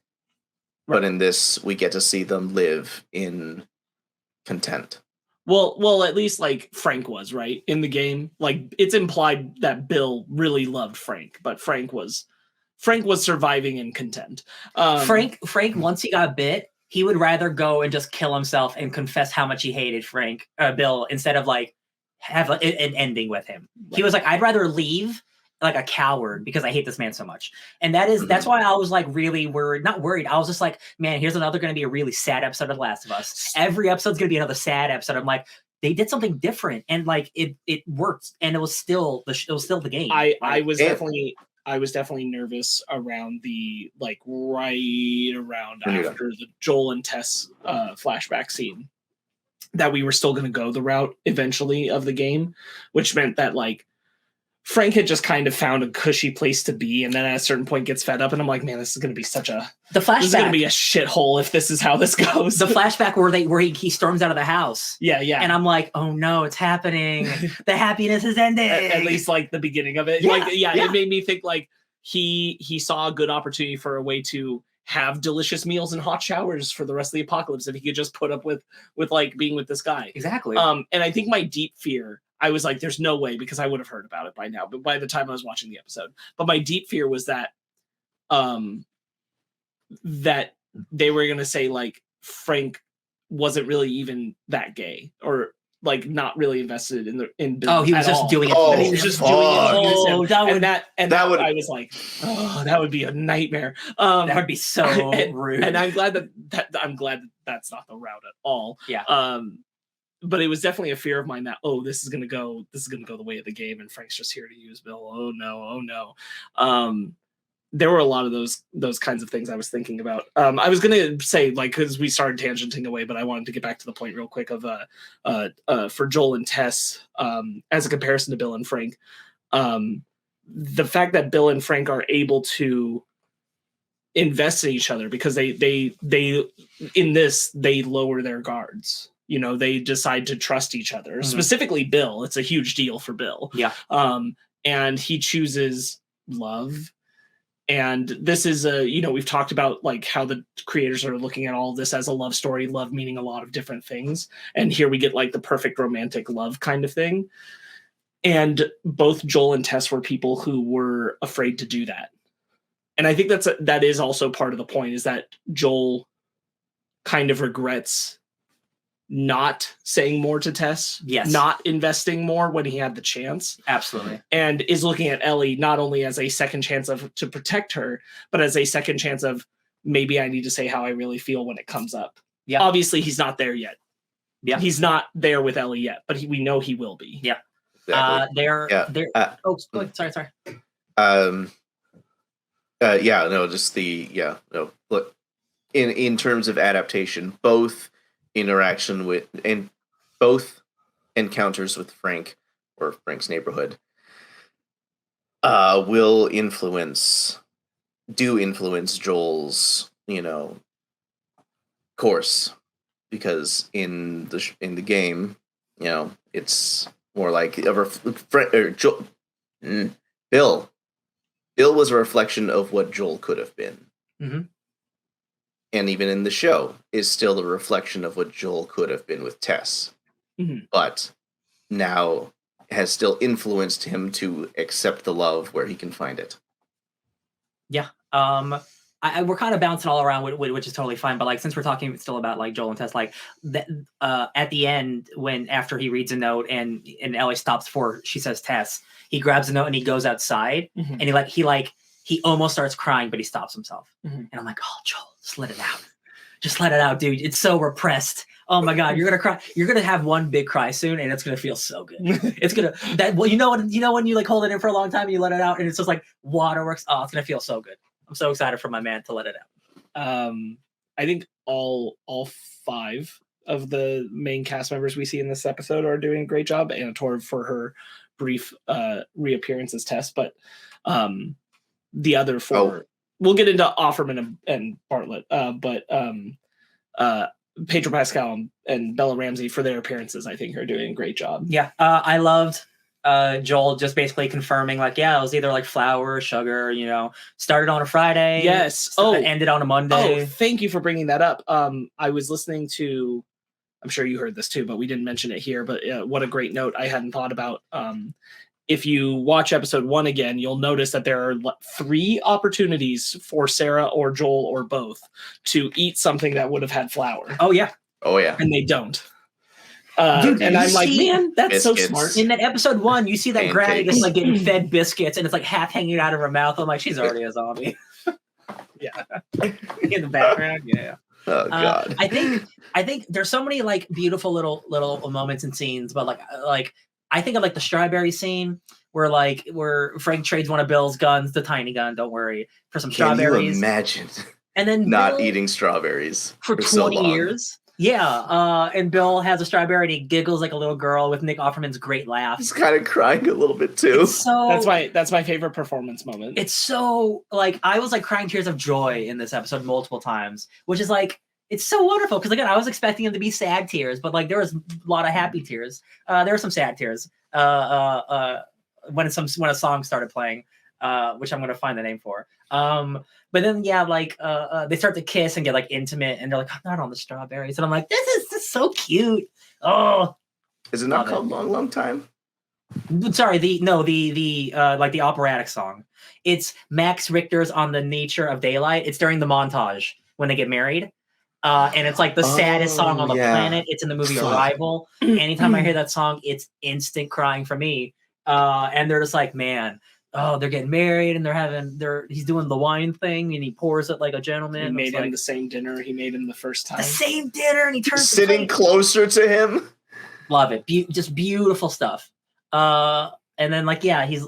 Speaker 2: Right. But in this, we get to see them live in content.
Speaker 3: Well, at least like Frank was, right? In the game, like, it's implied that Bill really loved Frank, but Frank was surviving in content.
Speaker 1: Frank, once he got bit, he would rather go and just kill himself and confess how much he hated Bill, instead of like have an ending with him. Right. He was like, I'd rather leave like a coward because I hate this man so much. And that's why I was like really not worried. I was just like, man, here's another going to be a really sad episode of The Last of Us. Every episode's going to be another sad episode. I'm like, they did something different, and like it worked, and it was still the game.
Speaker 3: I was definitely nervous around the, like, right around after the Joel and Tess flashback scene, that we were still going to go the route eventually of the game, which meant that like Frank had just kind of found a cushy place to be, and then at a certain point gets fed up, and I'm like, man, this is going to be this is going to be a shithole if this is how this goes.
Speaker 1: The flashback where he storms out of the house.
Speaker 3: Yeah.
Speaker 1: And I'm like, oh no, it's happening. The happiness is ending.
Speaker 3: At least like the beginning of it. Yeah. It made me think like he saw a good opportunity for a way to have delicious meals and hot showers for the rest of the apocalypse if he could just put up with like being with this guy.
Speaker 1: Exactly.
Speaker 3: And I think my deep fear, I was like, there's no way, because I would have heard about it by now, but by the time I was watching the episode. But my deep fear was that that they were going to say like Frank wasn't really even that gay, or like not really invested in Bill.
Speaker 1: Oh, he was just doing it.
Speaker 3: Oh, he was just doing it.
Speaker 1: That would.
Speaker 3: I was like, oh, that would be a nightmare.
Speaker 1: That would be so rude.
Speaker 3: And I'm glad that that's not the route at all.
Speaker 1: Yeah.
Speaker 3: But it was definitely a fear of mine that, oh, this is gonna go the way of the game, and Frank's just here to use Bill. Oh no. There were a lot of those kinds of things I was thinking about. I was gonna say, like, because we started tangenting away, but I wanted to get back to the point real quick of for Joel and Tess, as a comparison to Bill and Frank, the fact that Bill and Frank are able to invest in each other because they in this, they lower their guards. You know, they decide to trust each other. Mm-hmm. Specifically Bill. It's a huge deal for Bill.
Speaker 1: Yeah.
Speaker 3: And he chooses love. And this is we've talked about like how the creators are looking at all this as a love story, love meaning a lot of different things. And here we get like the perfect romantic love kind of thing. And both Joel and Tess were people who were afraid to do that. And I think that is also part of the point, is that Joel kind of regrets not saying more to Tess,
Speaker 1: Yes.
Speaker 3: not investing more when he had the chance.
Speaker 1: Absolutely.
Speaker 3: And is looking at Ellie not only as a second chance to protect her, but as a second chance of maybe I need to say how I really feel when it comes up.
Speaker 1: Yeah.
Speaker 3: Obviously, he's not there yet.
Speaker 1: Yeah.
Speaker 3: He's not there with Ellie yet, but we know he will be.
Speaker 1: Yeah.
Speaker 2: Exactly.
Speaker 1: They're oh, sorry.
Speaker 2: Look, in terms of adaptation, both interaction with and both encounters with Frank or Frank's neighborhood will influence Joel's, course, because in the game, it's more like Bill was a reflection of what Joel could have been.
Speaker 1: Mm-hmm.
Speaker 2: And even in the show is still a reflection of what Joel could have been with Tess.
Speaker 3: Mm-hmm.
Speaker 2: But now has still influenced him to accept the love where he can find it.
Speaker 1: Yeah. We're kind of bouncing all around, which is totally fine. But like, since we're talking still about like Joel and Tess, like at the end, after he reads a note and Ellie stops before she says Tess, he grabs a note and he goes outside,
Speaker 3: mm-hmm.
Speaker 1: and he almost starts crying, but he stops himself.
Speaker 3: Mm-hmm.
Speaker 1: And I'm like, oh, Joel, just let it out. Just let it out, dude. It's so repressed. Oh my God, you're gonna cry. You're gonna have one big cry soon, and it's gonna feel so good. It's gonna you know when you like hold it in for a long time and you let it out, and it's just like waterworks. Oh, it's gonna feel so good. I'm so excited for my man to let it out.
Speaker 3: I think all 5 of the main cast members we see in this episode are doing a great job. Anna Torv for her brief reappearance as Tess, but the other 4, we'll get into Offerman and Bartlett, but Pedro Pascal and Bella Ramsey for their appearances, I think, are doing a great job.
Speaker 1: Yeah, I loved Joel just basically confirming, like, yeah, it was either like flour or sugar, started on a Friday.
Speaker 3: Yes.
Speaker 1: Ended on a Monday.
Speaker 3: Oh, thank you for bringing that up. I was listening to, I'm sure you heard this too, but we didn't mention it here, but what a great note I hadn't thought about. If you watch episode 1 again, you'll notice that there are 3 opportunities for Sarah or Joel or both to eat something that would have had flour.
Speaker 1: Oh yeah.
Speaker 3: And they don't.
Speaker 1: Dude,
Speaker 3: and I'm like, man, that's
Speaker 2: biscuits.
Speaker 3: So smart.
Speaker 1: In that episode 1, you see that granny
Speaker 2: Pancakes.
Speaker 1: just like getting fed biscuits, and it's like half hanging out of her mouth. I'm like, she's already a zombie.
Speaker 3: Yeah.
Speaker 1: In the background, yeah.
Speaker 2: Oh God.
Speaker 1: I think there's so many like beautiful little moments and scenes, but like I think of like the strawberry scene where Frank trades one of Bill's guns, the tiny gun, don't worry, for some strawberries.
Speaker 2: Can you imagine
Speaker 1: and then
Speaker 2: not
Speaker 1: Bill,
Speaker 2: eating strawberries
Speaker 1: for 20
Speaker 2: so long.
Speaker 1: years? Yeah, and Bill has a strawberry and he giggles like a little girl with Nick Offerman's great laugh.
Speaker 2: He's kind of crying a little bit too.
Speaker 1: So
Speaker 3: that's my favorite performance moment.
Speaker 1: It's so like I was like crying tears of joy in this episode multiple times, which is like it's so wonderful because again I was expecting them to be sad tears, but like there was a lot of happy tears. There were some sad tears. When a song started playing, which I'm gonna find the name for. But then they start to kiss and get like intimate, and they're like, I'm not on the strawberries, and I'm like, this is so cute. Oh,
Speaker 2: is it not called Long Long Time?
Speaker 1: Sorry, the operatic song. It's Max Richter's On the Nature of Daylight. It's during the montage when they get married. And it's like the saddest song on the planet. It's in the movie Arrival. Anytime I hear that song, it's instant crying for me. And they're just like, man, they're getting married and he's doing the wine thing and he pours it like a gentleman.
Speaker 3: He made him the same dinner he made him the first time.
Speaker 1: The same dinner, and he turns
Speaker 2: sitting closer to him.
Speaker 1: Love it. Just beautiful stuff. And then he's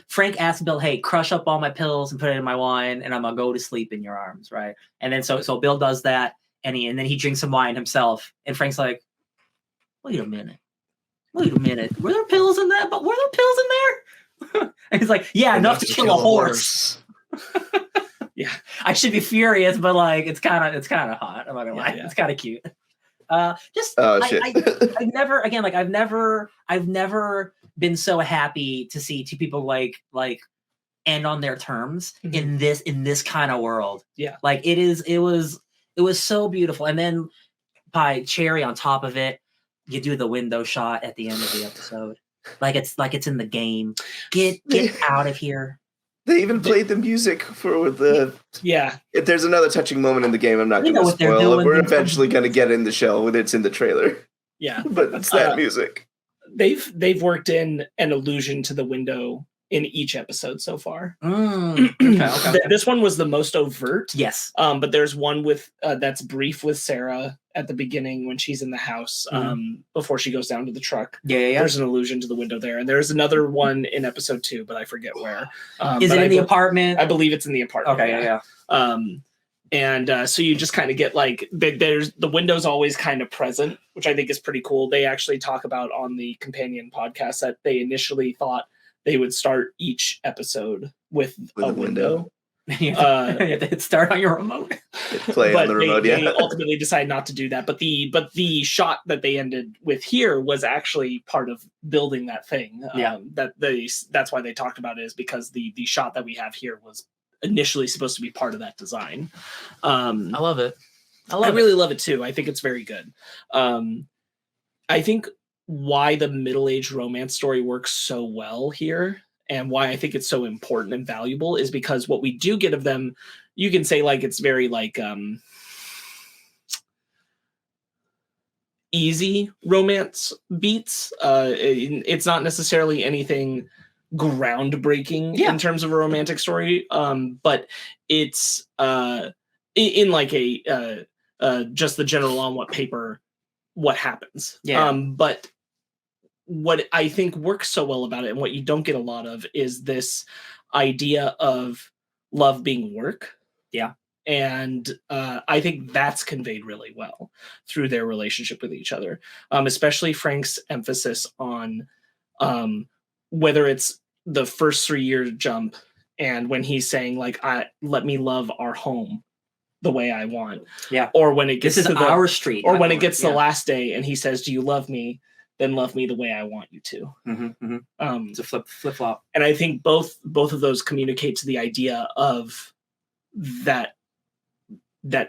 Speaker 1: Frank asks Bill, hey, crush up all my pills and put it in my wine, and I'm gonna go to sleep in your arms, right? And then so Bill does that, and then he drinks some wine himself, and Frank's like, wait a minute, were there pills in that? But were there pills in there? And he's like, yeah, enough to kill a horse. Yeah, I should be furious, but like it's kind of hot. I'm not gonna lie, it's kind of cute. I've never been so happy to see two people like end on their terms in this kind of world. Yeah, like it was so beautiful. And then by cherry on top of it, you do the window shot at the end of the episode, like it's in the game. Get out of here.
Speaker 2: They even played the music for the.
Speaker 3: Yeah.
Speaker 2: If there's another touching moment in the game, I'm not going to spoil it. We're eventually going to get in the show when it's in the trailer.
Speaker 3: Yeah.
Speaker 2: But it's that music.
Speaker 3: They've worked in an allusion to the window in each episode so far.
Speaker 1: Okay.
Speaker 3: This one was the most overt.
Speaker 1: Yes.
Speaker 3: But there's one with that's brief with Sarah at the beginning when she's in the house before she goes down to the truck.
Speaker 1: Yeah. There's
Speaker 3: an allusion to the window there. And there's another one in episode 2, but I forget where.
Speaker 1: Is it in the apartment?
Speaker 3: I believe it's in the apartment.
Speaker 1: Okay, yeah.
Speaker 3: And so you just kind of get like there's the window's always kind of present, which I think is pretty cool. They actually talk about on the companion podcast that they initially thought they would start each episode with a window.
Speaker 1: You have to hit start on your remote.
Speaker 2: Play on the remote,
Speaker 3: they ultimately decided not to do that. But the shot that they ended with here was actually part of building that thing. That's why they talked about it, is because the shot that we have here was initially supposed to be part of that design.
Speaker 1: I love it.
Speaker 3: I really love it too. I think it's very good. I think why the middle-aged romance story works so well here and why I think it's so important and valuable is because what we do get of them, you can say like it's very like easy romance beats. It's not necessarily anything groundbreaking in terms of a romantic story, but it's in like a just the general on what happens. But what I think works so well about it and what you don't get a lot of is this idea of love being work. And I think that's conveyed really well through their relationship with each other, especially Frank's emphasis on whether it's the first 3-year jump and when he's saying like, let me love our home the way I want. Or when it gets to
Speaker 1: our street.
Speaker 3: Or when it gets the last day and he says, do you love me? Then love me the way I want you to.
Speaker 1: It's a flip flop.
Speaker 3: And I think both of those communicate to the idea of that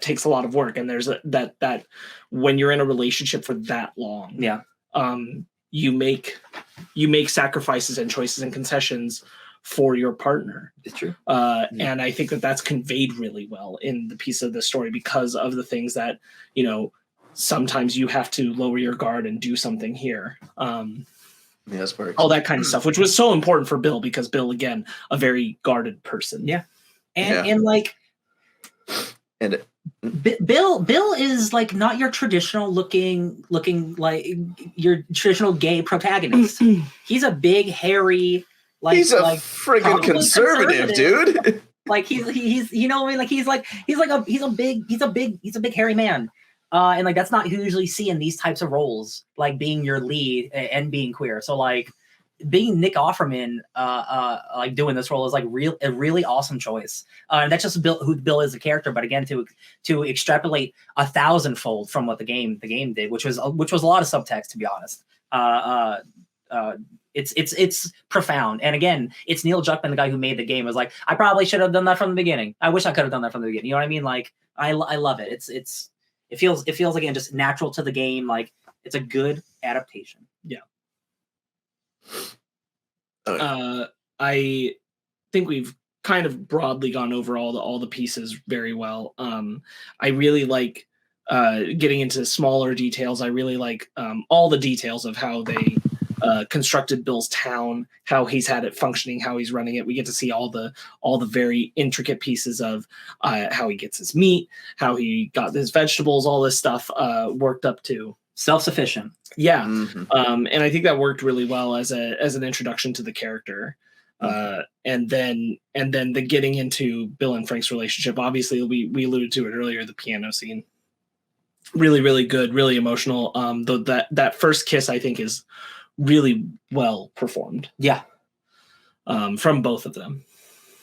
Speaker 3: takes a lot of work. And there's that when you're in a relationship for that long, you make sacrifices and choices and concessions for your partner.
Speaker 1: It's true.
Speaker 3: And I think that's conveyed really well in the piece of the story because of the things that, sometimes you have to lower your guard and do something here.
Speaker 2: Sparkz.
Speaker 3: All that kind of stuff, which was so important for Bill because Bill, again, a very guarded person.
Speaker 1: And like,
Speaker 2: and
Speaker 1: Bill is like not your traditional looking like your traditional gay protagonist. He's a big, hairy, like
Speaker 2: he's a friggin' conservative, dude.
Speaker 1: Like he's you know what I mean? Like he's a big hairy man. And like that's not who you usually see in these types of roles, like being your lead and being queer. So like being Nick Offerman, like doing this role is like a really awesome choice. And that's just who Bill is, a character. But again, to extrapolate 1,000-fold from what the game did, which was a lot of subtext, to be honest. It's profound. And again, it's Neil Druckmann, the guy who made the game, was like, I probably should have done that from the beginning. I wish I could have done that from the beginning. You know what I mean? Like I love it. It feels again just natural to the game. Like it's a good adaptation.
Speaker 3: I think we've kind of broadly gone over all the pieces very well. I really like getting into smaller details. I really like all the details of how they constructed Bill's town, how he's had it functioning, how he's running it. We get to see all the very intricate pieces of how he gets his meat, how he got his vegetables, all this stuff worked up to
Speaker 1: self-sufficient.
Speaker 3: And I think that worked really well as an introduction to the character. And then the getting into Bill and Frank's relationship. Obviously, we alluded to it earlier, the piano scene. Really, really good, really emotional. That first kiss, I think, is really well performed. From both of them.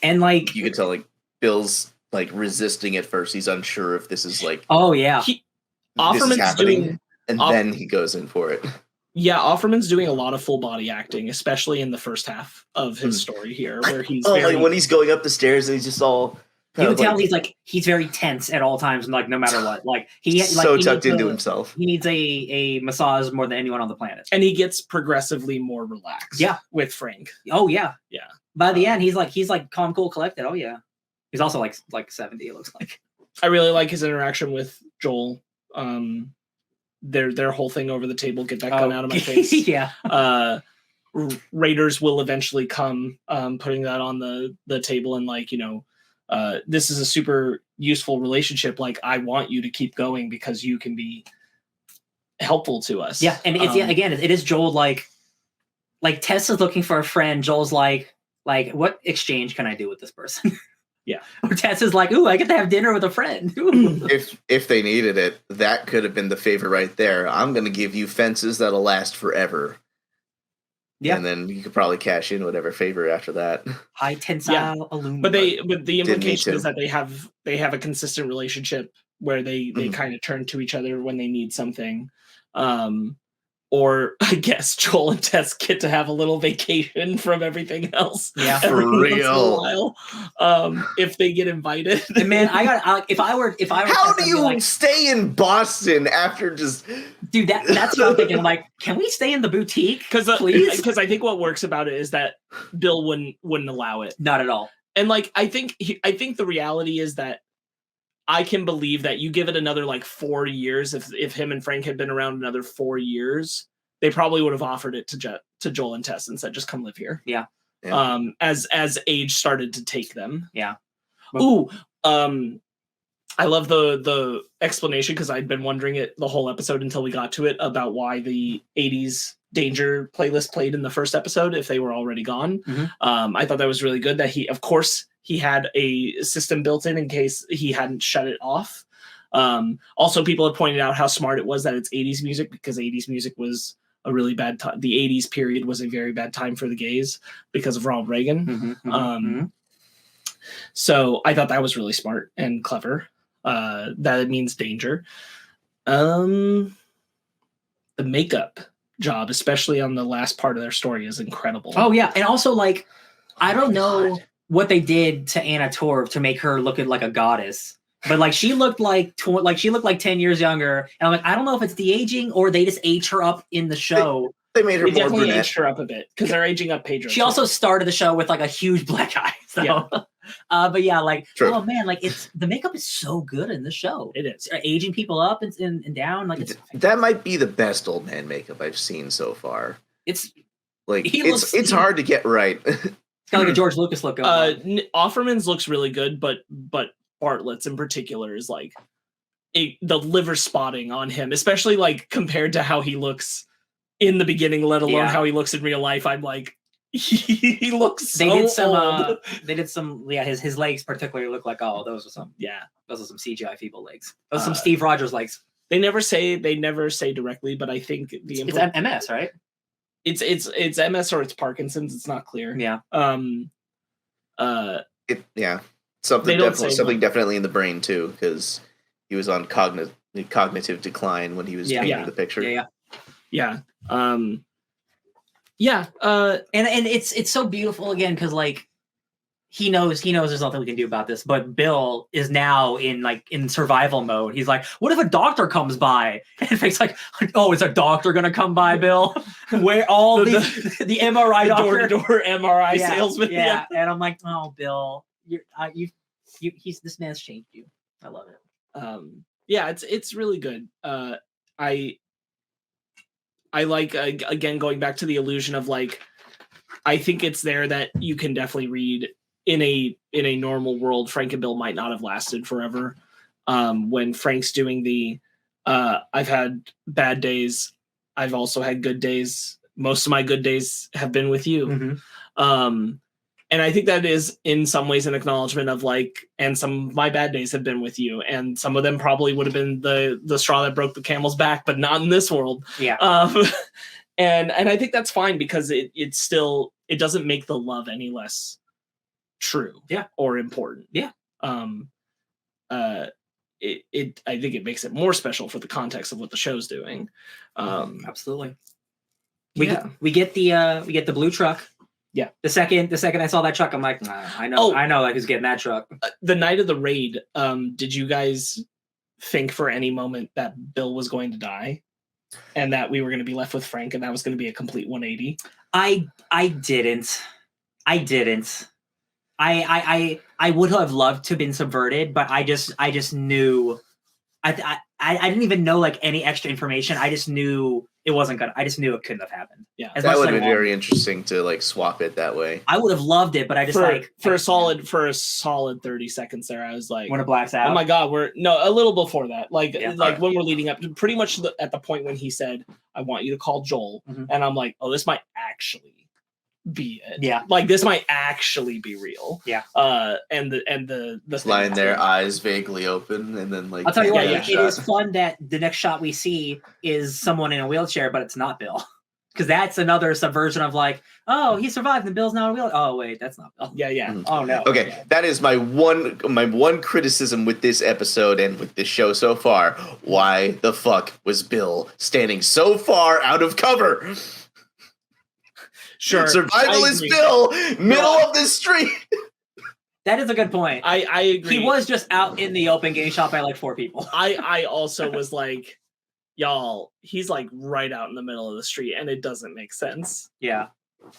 Speaker 3: And like
Speaker 2: you could tell, like Bill's like resisting at first. He's unsure if this is like
Speaker 3: Offerman's doing,
Speaker 2: and then he goes in for it.
Speaker 3: Yeah, Offerman's doing a lot of full body acting, especially in the first half of his story here, where he's
Speaker 2: like when he's going up the stairs and he's just all
Speaker 1: You can tell he's very tense at all times, and like no matter what, like he
Speaker 2: tucked into himself.
Speaker 1: He needs a massage more than anyone on the planet,
Speaker 3: and he gets progressively more relaxed.
Speaker 1: Yeah,
Speaker 3: with Frank.
Speaker 1: Oh yeah. By the end, he's like calm, cool, collected. Oh yeah, he's also like 70. It looks like.
Speaker 3: I really like his interaction with Joel. Their whole thing over the table. Get that gun out of my face.
Speaker 1: Yeah.
Speaker 3: Raiders will eventually come, putting that on the table and like, this is a super useful relationship. Like, I want you to keep going because you can be helpful to us.
Speaker 1: Yeah. And it's, again, it is Joel, like Tess is looking for a friend. Joel's like, what exchange can I do with this person?
Speaker 3: Yeah.
Speaker 1: Or Tess is like, ooh, I get to have dinner with a friend.
Speaker 2: If they needed it, that could have been the favor right there. I'm going to give you fences that'll last forever. Yeah, and then you could probably cash in whatever favor after that.
Speaker 1: High tensile aluminum.
Speaker 3: But the implication is that they have a consistent relationship where they kind of turn to each other when they need something. Or I guess Joel and Tess get to have a little vacation from everything else.
Speaker 1: Yeah,
Speaker 2: for real.
Speaker 3: If they get invited.
Speaker 1: And man, if I were
Speaker 2: how do you stay in Boston after just
Speaker 1: dude that's what I'm thinking. Like, can we stay in the boutique? Please?
Speaker 3: Because I think what works about it is that Bill wouldn't allow it.
Speaker 1: Not at all.
Speaker 3: And like I think the reality is that I can believe that you give it another like 4 years. If him and Frank had been around another 4 years, they probably would have offered it to Joel and Tess and said, "Just come live here."
Speaker 1: Yeah.
Speaker 3: As age started to take them.
Speaker 1: Yeah.
Speaker 3: Ooh. I love the explanation because I'd been wondering it the whole episode until we got to it about why the 80s Danger playlist played in the first episode if they were already gone.
Speaker 1: Mm-hmm.
Speaker 3: I thought that was really good that he had a system built in case he hadn't shut it off. Also, people have pointed out how smart it was that it's 80s music because 80s music was a really bad time. The 80s period was a very bad time for the gays because of Ronald Reagan. Mm-hmm. So I thought that was really smart and clever. That it means danger. The makeup job, especially on the last part of their story, is incredible.
Speaker 1: Oh yeah, and also like I don't know what they did to Anna Torv to make her look like a goddess, but like she looked like 10 years younger, and I'm like, I don't know if it's the aging or they just aged her up in the show.
Speaker 2: They made her more
Speaker 3: definitely
Speaker 2: brunette.
Speaker 3: Aged her up a bit because they're aging up Pedro.
Speaker 1: She also started the show with like a huge black eye. So. Yeah. But yeah, like True. Oh man, like the makeup is so good in the show.
Speaker 3: It is
Speaker 1: aging people up and down. Like
Speaker 2: that might be the best old man makeup I've seen so far.
Speaker 1: It's
Speaker 2: like it's hard to get right.
Speaker 1: It's got like a George Lucas look going on.
Speaker 3: Offerman's looks really good, but Bartlett's in particular is like the liver spotting on him, especially like compared to how he looks in the beginning, let alone how he looks in real life. I'm like, he looks so old.
Speaker 1: They did some his legs particularly look like those are some CGI feeble legs. Those are some Steve Rogers legs.
Speaker 3: They never say directly, but I think
Speaker 1: it's MS, right?
Speaker 3: It's MS or it's Parkinson's. It's not clear.
Speaker 1: Yeah.
Speaker 2: Something definitely in the brain too, because he was on cognitive decline when he was painting the picture.
Speaker 3: Yeah.
Speaker 1: And it's so beautiful again because like he knows there's nothing we can do about this, but Bill is now in survival mode. He's like, what if a doctor comes by? And Frank's like, oh, is a doctor gonna come by, Bill? Where all the MRI
Speaker 3: door-to-door MRI salesman.
Speaker 1: Yeah. And I'm like, oh, Bill, this man's changed you. I love it.
Speaker 3: It's really good. I like, again, going back to the illusion of like, I think it's there that you can definitely read in a normal world, Frank and Bill might not have lasted forever. When Frank's doing I've had bad days. I've also had good days. Most of my good days have been with you.
Speaker 1: Mm-hmm.
Speaker 3: And I think that is in some ways an acknowledgement of like, and some of my bad days have been with you. And some of them probably would have been the straw that broke the camel's back, but not in this world.
Speaker 1: Yeah.
Speaker 3: And I think that's fine because it doesn't make the love any less true.
Speaker 1: Yeah.
Speaker 3: Or important.
Speaker 1: Yeah.
Speaker 3: I think it makes it more special for the context of what the show's doing.
Speaker 1: Absolutely. We get the blue truck.
Speaker 3: Yeah.
Speaker 1: The second I saw that truck, I'm like, nah, I know like who's getting that truck.
Speaker 3: The night of the raid, did you guys think for any moment that Bill was going to die and that we were going to be left with Frank and that was going to be a complete 180?
Speaker 1: I didn't. I would have loved to have been subverted, but I just knew I didn't even know like any extra information. I just knew it wasn't gonna. I just knew it couldn't have happened.
Speaker 3: Yeah,
Speaker 2: that would have been very interesting to like swap it that way.
Speaker 1: I would have loved it, but I just
Speaker 3: for a solid 30 seconds there, I was like,
Speaker 1: when it blacks out.
Speaker 3: Oh my god, a little before that, when we're leading up to pretty much at the point when he said, "I want you to call Joel," and I'm like, oh, this might actually be it.
Speaker 1: Yeah,
Speaker 3: like this might actually be real.
Speaker 1: Yeah.
Speaker 3: And the
Speaker 2: lying there, eyes vaguely open, and then like
Speaker 1: I'll tell you what, it is fun that the next shot we see is someone in a wheelchair, but it's not Bill, because that's another subversion of like, oh, he survived and Bill's now in a wheelchair. Oh wait, that's not Bill.
Speaker 3: Yeah.
Speaker 1: Oh no.
Speaker 2: Okay, that is my one criticism with this episode and with this show so far. Why the fuck was Bill standing so far out of cover?
Speaker 3: Sure.
Speaker 2: Survival is Bill, middle of the street.
Speaker 1: That is a good point.
Speaker 3: I agree.
Speaker 1: He was just out in the open getting shot by like 4 people.
Speaker 3: I also was like, y'all, he's like right out in the middle of the street and it doesn't make sense.
Speaker 1: Yeah.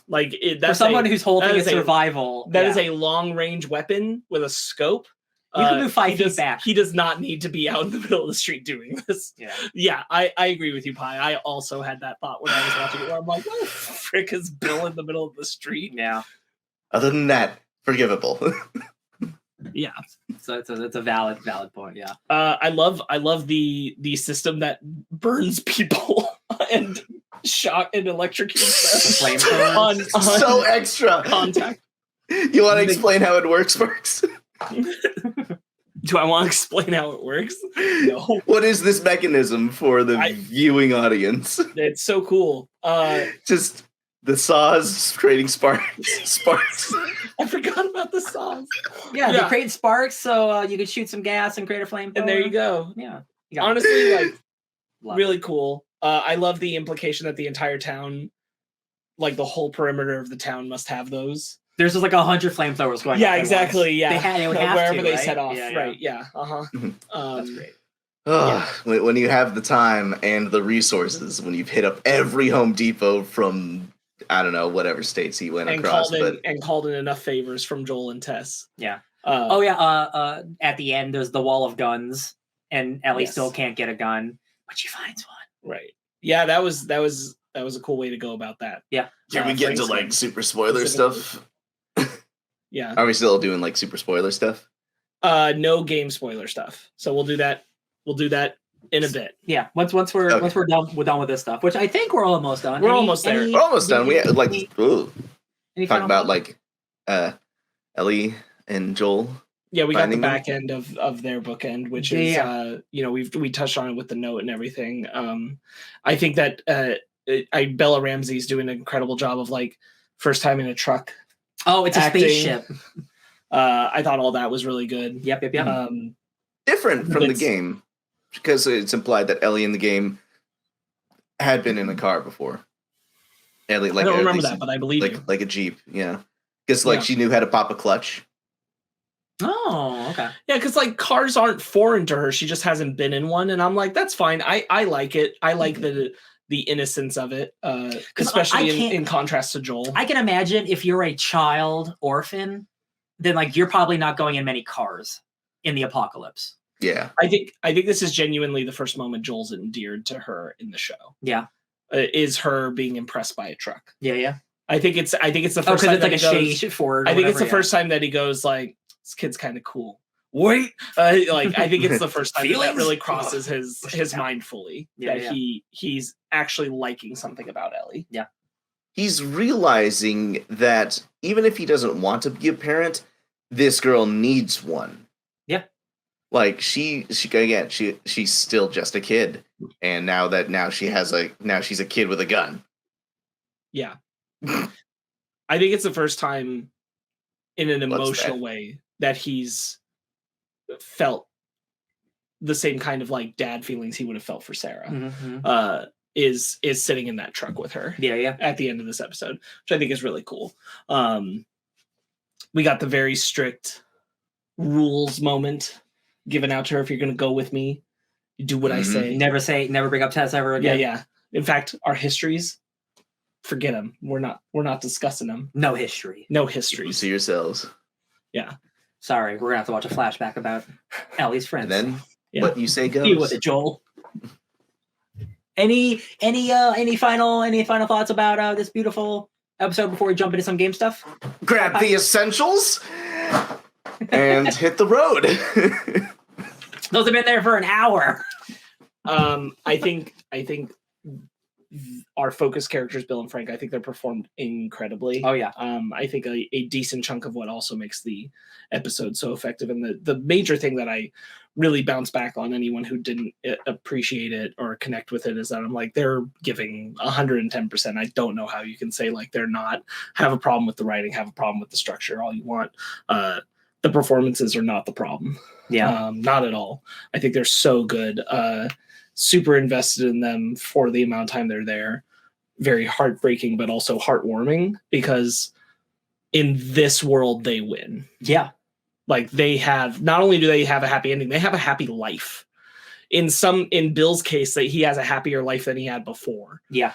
Speaker 3: Like
Speaker 1: for someone who's holding a survival.
Speaker 3: That is a long range weapon with a scope.
Speaker 1: You can move 5 feet back.
Speaker 3: He does not need to be out in the middle of the street doing this. Yeah, I agree with you, Phai. I also had that thought when I was watching it, where I'm like, oh, frick is Bill in the middle of the street?
Speaker 1: Yeah.
Speaker 2: Other than that, forgivable.
Speaker 3: Yeah.
Speaker 1: So it's a valid point. Yeah.
Speaker 3: I love the system that burns people and shock and electrocutes them on
Speaker 2: so extra
Speaker 3: contact.
Speaker 2: You want to explain how it works, Sparkz?
Speaker 3: Do I want to explain how it works? No.
Speaker 2: What is this mechanism for the viewing audience?
Speaker 3: It's so cool.
Speaker 2: Just the saws creating sparks.
Speaker 3: I forgot about the saws.
Speaker 1: Yeah, they create sparks so you could shoot some gas and create a flame.
Speaker 3: And there you go.
Speaker 1: Yeah.
Speaker 3: Honestly, like really cool. I love the implication that the entire town, like the whole perimeter of the town, must have those.
Speaker 1: There's just like 100 flamethrowers going.
Speaker 3: Yeah, exactly. Yeah,
Speaker 1: they would have
Speaker 3: wherever
Speaker 1: to,
Speaker 3: they
Speaker 1: right?
Speaker 3: set off.
Speaker 1: Yeah.
Speaker 3: Right. Yeah.
Speaker 1: That's great.
Speaker 2: When you have the time and the resources, when you've hit up every Home Depot from I don't know whatever states he went across,
Speaker 3: called in enough favors from Joel and Tess.
Speaker 1: Yeah. At the end, there's the wall of guns, and Ellie still can't get a gun, but she finds one.
Speaker 3: Right. Yeah, that was a cool way to go about that.
Speaker 1: Yeah.
Speaker 2: Can we get into like super spoiler stuff?
Speaker 3: Yeah.
Speaker 2: Are we still doing like super spoiler stuff?
Speaker 3: No game spoiler stuff. So we'll do that. We'll do that in a bit.
Speaker 1: Yeah. Once we're done with this stuff, which I think we're almost done.
Speaker 3: We're almost there.
Speaker 2: We're almost done. We like talk about like Ellie and Joel.
Speaker 3: Yeah, we got the back end of their bookend, which is we touched on it with the note and everything. I think that Bella Ramsey's doing an incredible job of like first time in a truck.
Speaker 1: Oh, it's acting. A spaceship.
Speaker 3: I thought all that was really good.
Speaker 1: Yep.
Speaker 2: Different from the game because it's implied that Ellie in the game had been in a car before. Ellie, like,
Speaker 3: I don't remember that, but I believe you.
Speaker 2: Like a Jeep, yeah. Because she knew how to pop a clutch.
Speaker 1: Oh, okay.
Speaker 3: Yeah, because like cars aren't foreign to her. She just hasn't been in one, and I'm like, that's fine. I like it. I like the innocence of it, especially in contrast to Joel.
Speaker 1: I can imagine if you're a child orphan, then like you're probably not going in many cars in the apocalypse.
Speaker 2: Yeah,
Speaker 3: I think this is genuinely the first moment Joel's endeared to her in the show.
Speaker 1: Yeah,
Speaker 3: is her being impressed by a truck.
Speaker 1: Yeah.
Speaker 3: I think it's the first time
Speaker 1: it's like a shade Ford.
Speaker 3: I think it's the first time that he goes like, this kid's kind of cool. Wait, like I think it's the first time that really crosses his mind fully. He's actually liking something about Ellie.
Speaker 1: Yeah,
Speaker 2: he's realizing that even if he doesn't want to be a parent, this girl needs one.
Speaker 1: Yeah,
Speaker 2: like she's still just a kid, and now she's a kid with a gun.
Speaker 3: Yeah, I think it's the first time in an emotional way that he's felt the same kind of like dad feelings he would have felt for Sarah.
Speaker 1: Mm-hmm.
Speaker 3: is sitting in that truck with her.
Speaker 1: Yeah.
Speaker 3: At the end of this episode, which I think is really cool. We got the very strict rules moment given out to her. If you're going to go with me, you do what I say.
Speaker 1: Never bring up Tess ever again.
Speaker 3: Yeah. In fact, our histories, forget them. We're not discussing them.
Speaker 1: No history.
Speaker 2: See yourselves.
Speaker 3: Yeah.
Speaker 1: Sorry, we're gonna have to watch a flashback about Ellie's friends.
Speaker 2: And then what you say goes.
Speaker 1: Deal with it, Joel. Any final thoughts about this beautiful episode before we jump into some game stuff?
Speaker 2: Grab the essentials and hit the road.
Speaker 1: Those have been there for an hour.
Speaker 3: I think our focus characters, Bill and Frank, I think they're performed incredibly.
Speaker 1: Oh yeah.
Speaker 3: I think a decent chunk of what also makes the episode so effective, and the major thing that I really bounce back on anyone who didn't appreciate it or connect with it is that I'm like, they're giving 110%. I don't know how you can say like they're not have a problem with the writing, have a problem with the structure, all you want. The performances are not the problem.
Speaker 1: Yeah.
Speaker 3: Not at all. I think they're so good. Super invested in them for the amount of time they're there. Very heartbreaking, but also heartwarming, because in this world they win.
Speaker 1: Yeah.
Speaker 3: Like they have, not only do they have a happy ending, they have a happy life. In Bill's case, that he has a happier life than he had before.
Speaker 1: Yeah.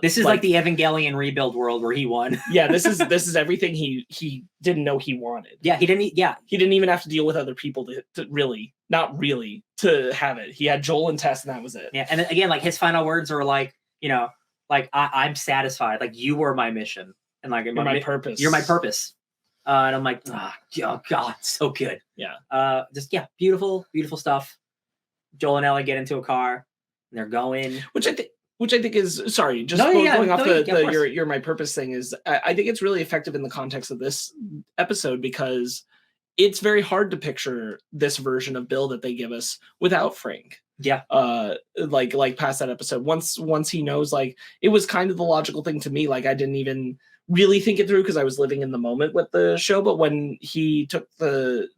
Speaker 1: This is like the Evangelion rebuild world where he won.
Speaker 3: Yeah, this is everything he didn't know he wanted.
Speaker 1: Yeah, he didn't
Speaker 3: even have to deal with other people to really, not really, to have it. He had Joel and Tess, and that was it.
Speaker 1: Yeah, and again, like his final words are like, like I'm satisfied. Like you were my mission, and like
Speaker 3: you're my purpose.
Speaker 1: You're my purpose. And I'm like, oh God, so good.
Speaker 3: Yeah.
Speaker 1: Beautiful stuff. Joel and Ellie get into a car, and they're going.
Speaker 3: Which I think is, sorry, just going off your my purpose thing is, I think it's really effective in the context of this episode, because it's very hard to picture this version of Bill that they give us without Frank.
Speaker 1: Yeah.
Speaker 3: Like past that episode, once he knows, like it was kind of the logical thing to me. Like I didn't even really think it through because I was living in the moment with the show. But when he took the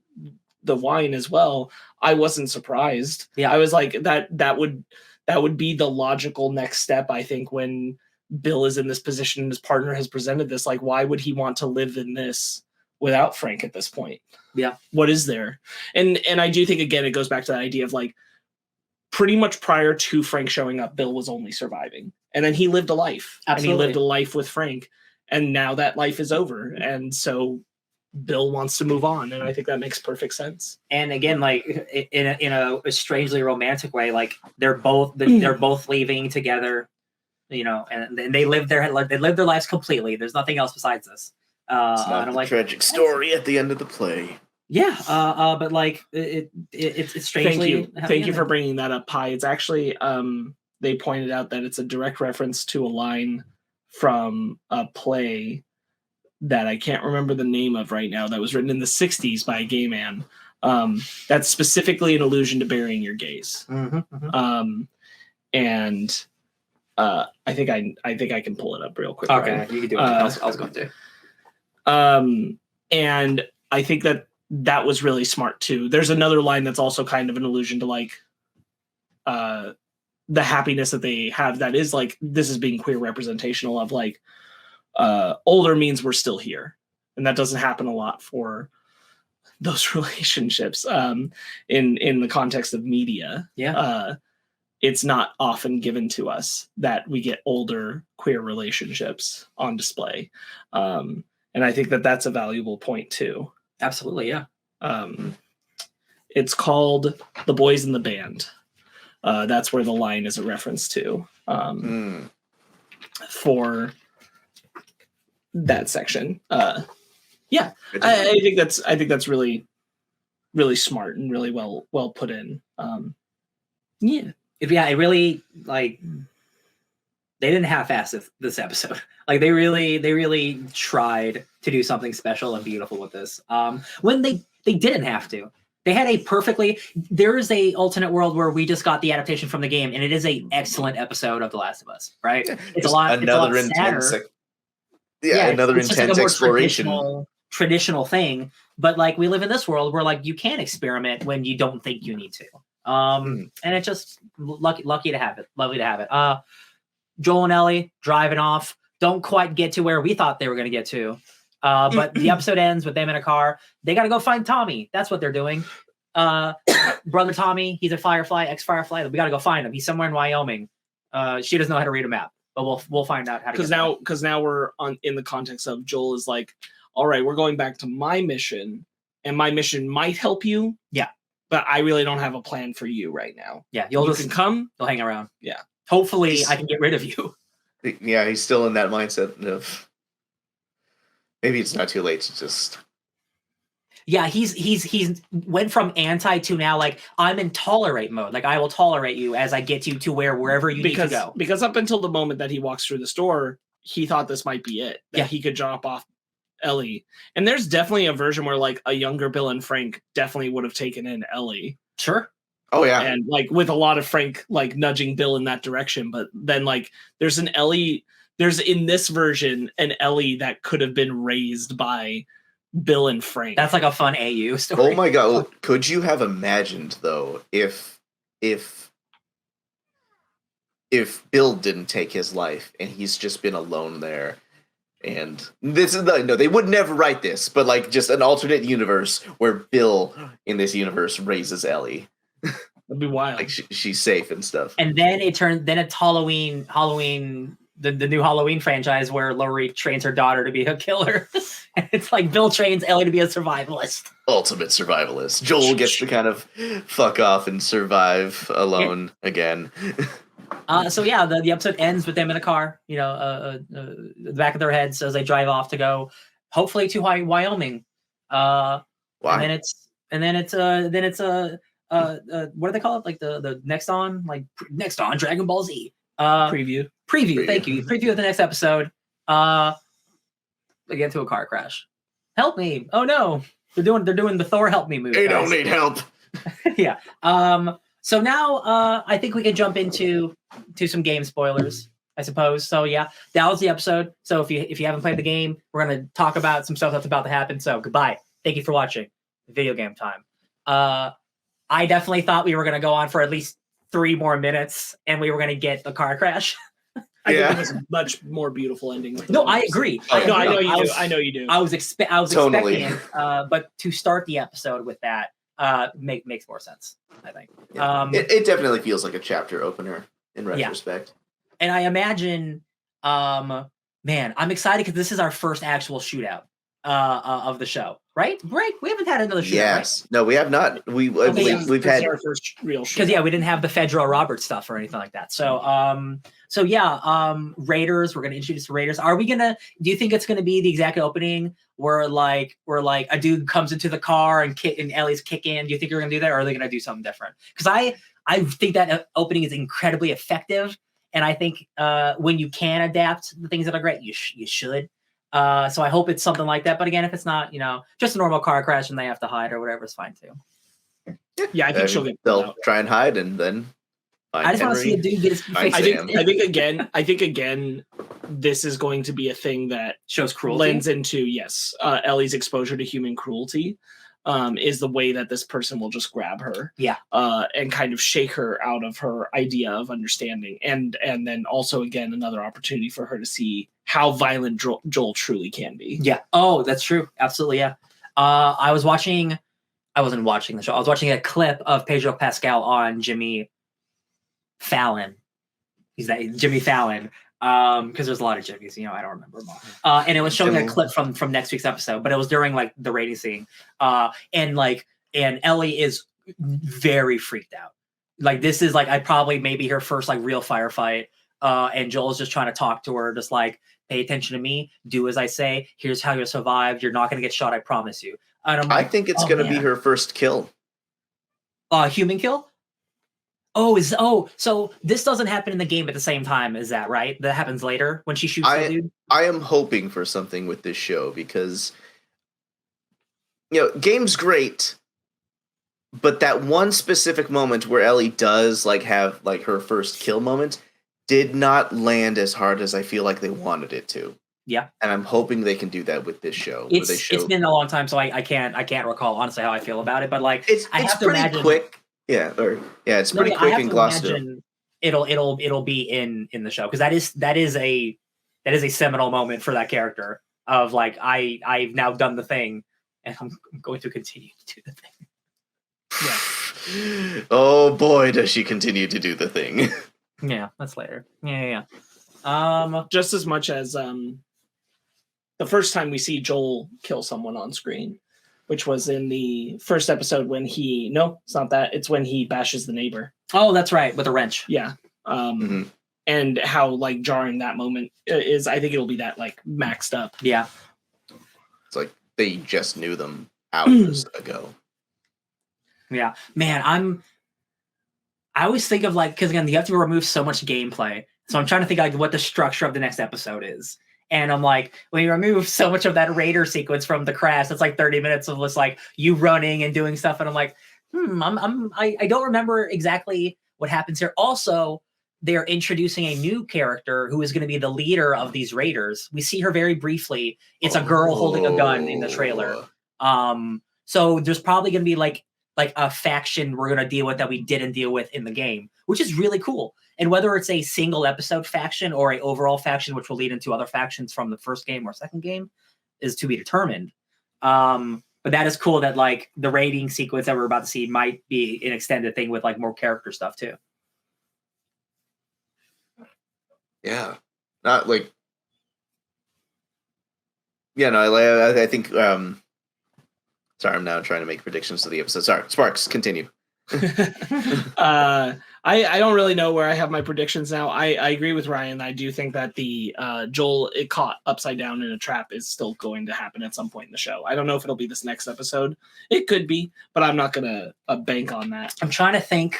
Speaker 3: wine as well, I wasn't surprised.
Speaker 1: Yeah.
Speaker 3: I was like, that would be the logical next step, I think, when Bill is in this position and his partner has presented this. Like, why would he want to live in this without Frank at this point?
Speaker 1: Yeah.
Speaker 3: What is there? And I do think, again, it goes back to the idea of like, pretty much prior to Frank showing up, Bill was only surviving. And then he lived a life.
Speaker 1: Absolutely.
Speaker 3: And he lived a life with Frank. And now that life is over. And so Bill wants to move on, and I think that makes perfect sense.
Speaker 1: And again, like in a strangely romantic way, like they're both leaving together, and they live their lives completely. There's nothing else besides this.
Speaker 2: It's not a tragic story at the end of the play.
Speaker 1: Yeah, but like it's strangely.
Speaker 3: Thank you for bringing that up, Phai. It's actually they pointed out that it's a direct reference to a line from a play that I can't remember the name of right now, that was written in the 60s by a gay man. That's specifically an allusion to burying your gays.
Speaker 1: Mm-hmm.
Speaker 3: And I think I can pull it up real quick.
Speaker 1: Okay,
Speaker 3: right?
Speaker 1: You can do it. I was going to.
Speaker 3: And I think that was really smart too. There's another line that's also kind of an allusion to like the happiness that they have. That is like, this is being queer representational of like, older means we're still here, and that doesn't happen a lot for those relationships in the context of media. It's not often given to us that we get older queer relationships on display, and I think that's a valuable point too.
Speaker 1: Absolutely. Yeah.
Speaker 3: It's called The Boys in the Band. That's where the line is a reference to for that section. I think that's really, really smart and really well put in.
Speaker 1: It really, like, they didn't half-ass this episode. Like they really tried to do something special and beautiful with this. When they didn't have to. They had there is a alternate world where we just got the adaptation from the game, and it is an excellent episode of The Last of Us, right? It's a lot sadder.
Speaker 2: Another intense exploration.
Speaker 1: Traditional thing, but like we live in this world where like you can experiment when you don't think you need to. And it's just lucky to have it. Lovely to have it. Joel and Ellie driving off. Don't quite get to where we thought they were going to get to. But the episode ends with them in a car. They got to go find Tommy. That's what they're doing. Brother Tommy, he's a Firefly, ex-Firefly. We got to go find him. He's somewhere in Wyoming. She doesn't know how to read a map, but we'll find out how to.
Speaker 3: Because now we're in the context of Joel is like, all right, we're going back to my mission, and my mission might help you.
Speaker 1: Yeah,
Speaker 3: but I really don't have a plan for you right now.
Speaker 1: Yeah,
Speaker 3: you can come.
Speaker 1: You'll hang around.
Speaker 3: Yeah,
Speaker 1: hopefully I can get rid of you.
Speaker 2: Yeah, he's still in that mindset of maybe it's not too late to just.
Speaker 1: Yeah, he's went from anti to now like I'm in tolerate mode. Like I will tolerate you as I get you to wherever you need to go.
Speaker 3: Because up until the moment that he walks through the store, he thought this might be it. That he could drop off Ellie. And there's definitely a version where like a younger Bill and Frank definitely would have taken in Ellie.
Speaker 1: Sure.
Speaker 2: Oh yeah.
Speaker 3: And like with a lot of Frank like nudging Bill in that direction. But then like there's in this version an Ellie that could have been raised by Bill and Frank.
Speaker 1: That's like a fun AU story.
Speaker 2: Oh my god! Could you have imagined though if Bill didn't take his life and he's just been alone there, and this is they would never write this, but like just an alternate universe where Bill in this universe raises Ellie.
Speaker 3: That'd be wild.
Speaker 2: Like she's safe and stuff.
Speaker 1: And then it's Halloween. The new Halloween franchise where Laurie trains her daughter to be a killer. It's like Bill trains Ellie to be a survivalist.
Speaker 2: Ultimate survivalist. Joel gets to kind of fuck off and survive alone again.
Speaker 1: So yeah, the episode ends with them in a car, the back of their heads as they drive off to go, hopefully to Wyoming.
Speaker 2: Why?
Speaker 1: And then it's what do they call it? Like the next on Dragon Ball Z.
Speaker 3: Preview.
Speaker 1: Thank you. Preview of the next episode. They get into a car crash. Help me! Oh no, they're doing the Thor help me move.
Speaker 2: They don't need help.
Speaker 1: Yeah. So now I think we can jump into some game spoilers, I suppose. So yeah, that was the episode. So if you haven't played the game, we're gonna talk about some stuff that's about to happen. So goodbye. Thank you for watching. Video game time. I definitely thought we were gonna go on for at least 3 more minutes, and we were gonna get the car crash.
Speaker 3: I think it was a much more beautiful ending.
Speaker 1: No, I agree.
Speaker 3: I know you do.
Speaker 1: I was expecting it, but to start the episode with that makes more sense, I think.
Speaker 2: Yeah. It definitely feels like a chapter opener in retrospect.
Speaker 1: Yeah. And I imagine, man, I'm excited because this is our first actual shootout of the show, right? Right? We haven't had another shootout.
Speaker 2: Yes. Right? No, we have not. We've had
Speaker 3: our first real shootout.
Speaker 1: Because we didn't have the Fedra Roberts stuff or anything like that. So Raiders. We're gonna introduce the Raiders. Do you think it's gonna be the exact opening where like a dude comes into the car and Ellie's kicking? Do you think you're gonna do that, or are they gonna do something different? Because I think that opening is incredibly effective, and I think when you can adapt the things that are great, you should. So I hope it's something like that. But again, if it's not, just a normal car crash and they have to hide or whatever, it's fine too.
Speaker 3: Yeah, I think
Speaker 2: they'll try and hide and then.
Speaker 1: I just want to see a dude get his face.
Speaker 3: I think again, this is going to be a thing that
Speaker 1: shows cruelty.
Speaker 3: Lends into Ellie's exposure to human cruelty. Is the way that this person will just grab her, and kind of shake her out of her idea of understanding, and then also again another opportunity for her to see how violent Joel truly can be.
Speaker 1: Yeah. Oh, that's true. Absolutely. Yeah. I wasn't watching the show. I was watching a clip of Pedro Pascal on Jimmy Fallon. Jimmy Fallon. Because there's a lot of Jimmys, I don't remember them all. And it was showing a clip from next week's episode, but it was during like the rating scene. And Ellie is very freaked out. Like this is like maybe her first like real firefight. And Joel's just trying to talk to her, just like, pay attention to me, do as I say, here's how you'll survive, you're not gonna get shot, I promise you. And I'm like,
Speaker 2: I think it's gonna be her first kill.
Speaker 1: Human kill? So this doesn't happen in the game at the same time as that, right? That happens later when she shoots the dude?
Speaker 2: I am hoping for something with this show because, game's great, but that one specific moment where Ellie does like have like her first kill moment did not land as hard as I feel like they wanted it to.
Speaker 1: Yeah.
Speaker 2: And I'm hoping they can do that with this show.
Speaker 1: It's been a long time, so I can't recall honestly how I feel about it, but like
Speaker 2: it's
Speaker 1: I have
Speaker 2: pretty
Speaker 1: to imagine
Speaker 2: quick. Yeah, it's pretty quick and glossed over.
Speaker 1: it'll be in the show, because that is a seminal moment for that character of like, I've now done the thing, and I'm going to continue to do the thing.
Speaker 3: Yeah.
Speaker 2: Oh boy, does she continue to do the thing.
Speaker 1: Yeah, that's later. Yeah.
Speaker 3: Just as much as the first time we see Joel kill someone on screen, which was in the first episode when it's not that. It's when he bashes the neighbor.
Speaker 1: Oh, that's right, with a wrench.
Speaker 3: Yeah. And how like jarring that moment is. I think it'll be that like maxed up.
Speaker 1: Yeah.
Speaker 2: It's like they just knew them hours ago.
Speaker 1: Yeah, man, I always think of like, because again, you have to remove so much gameplay. So I'm trying to think like what the structure of the next episode is. And I'm like, when you remove so much of that Raider sequence from the crash, it's like 30 minutes of just like you running and doing stuff. And I'm like, I don't remember exactly what happens here. Also, they're introducing a new character who is going to be the leader of these Raiders. We see her very briefly. It's a girl holding a gun in the trailer. So there's probably going to be like a faction we're going to deal with that we didn't deal with in the game, which is really cool. And whether it's a single episode faction or a overall faction, which will lead into other factions from the first game or second game, is to be determined. But that is cool that like the raiding sequence that we're about to see might be an extended thing with like more character stuff too.
Speaker 2: Yeah. Not like, yeah, no, I think, sorry, I'm now trying to make predictions to the episode. Sorry, Sparkz, continue.
Speaker 3: I don't really know where I have my predictions now. I agree with Ryan. I do think that the Joel caught upside down in a trap is still going to happen at some point in the show. I don't know if it'll be this next episode. It could be, but I'm not gonna bank on that.
Speaker 1: I'm trying to think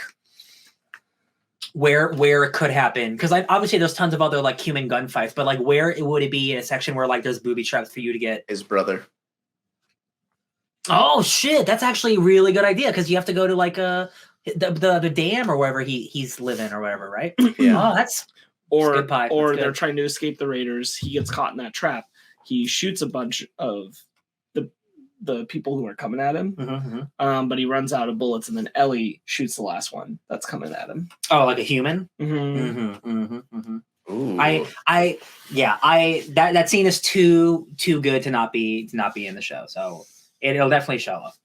Speaker 1: where it could happen, because like obviously there's tons of other like human gunfights, but like where would it be in a section where like there's booby traps for you to get
Speaker 2: his brother?
Speaker 1: Oh shit, that's actually a really good idea, because you have to go to like the dam or wherever he's living or whatever, right?
Speaker 2: Yeah.
Speaker 1: Oh, that's
Speaker 3: or
Speaker 1: pie.
Speaker 3: Or they're trying to escape the Raiders. He gets caught in that trap. He shoots a bunch of the people who are coming at him. But he runs out of bullets, and then Ellie shoots the last one that's coming at him.
Speaker 1: Oh, like a human?
Speaker 2: Ooh.
Speaker 1: That scene is too good to not be in the show. So it'll definitely show up.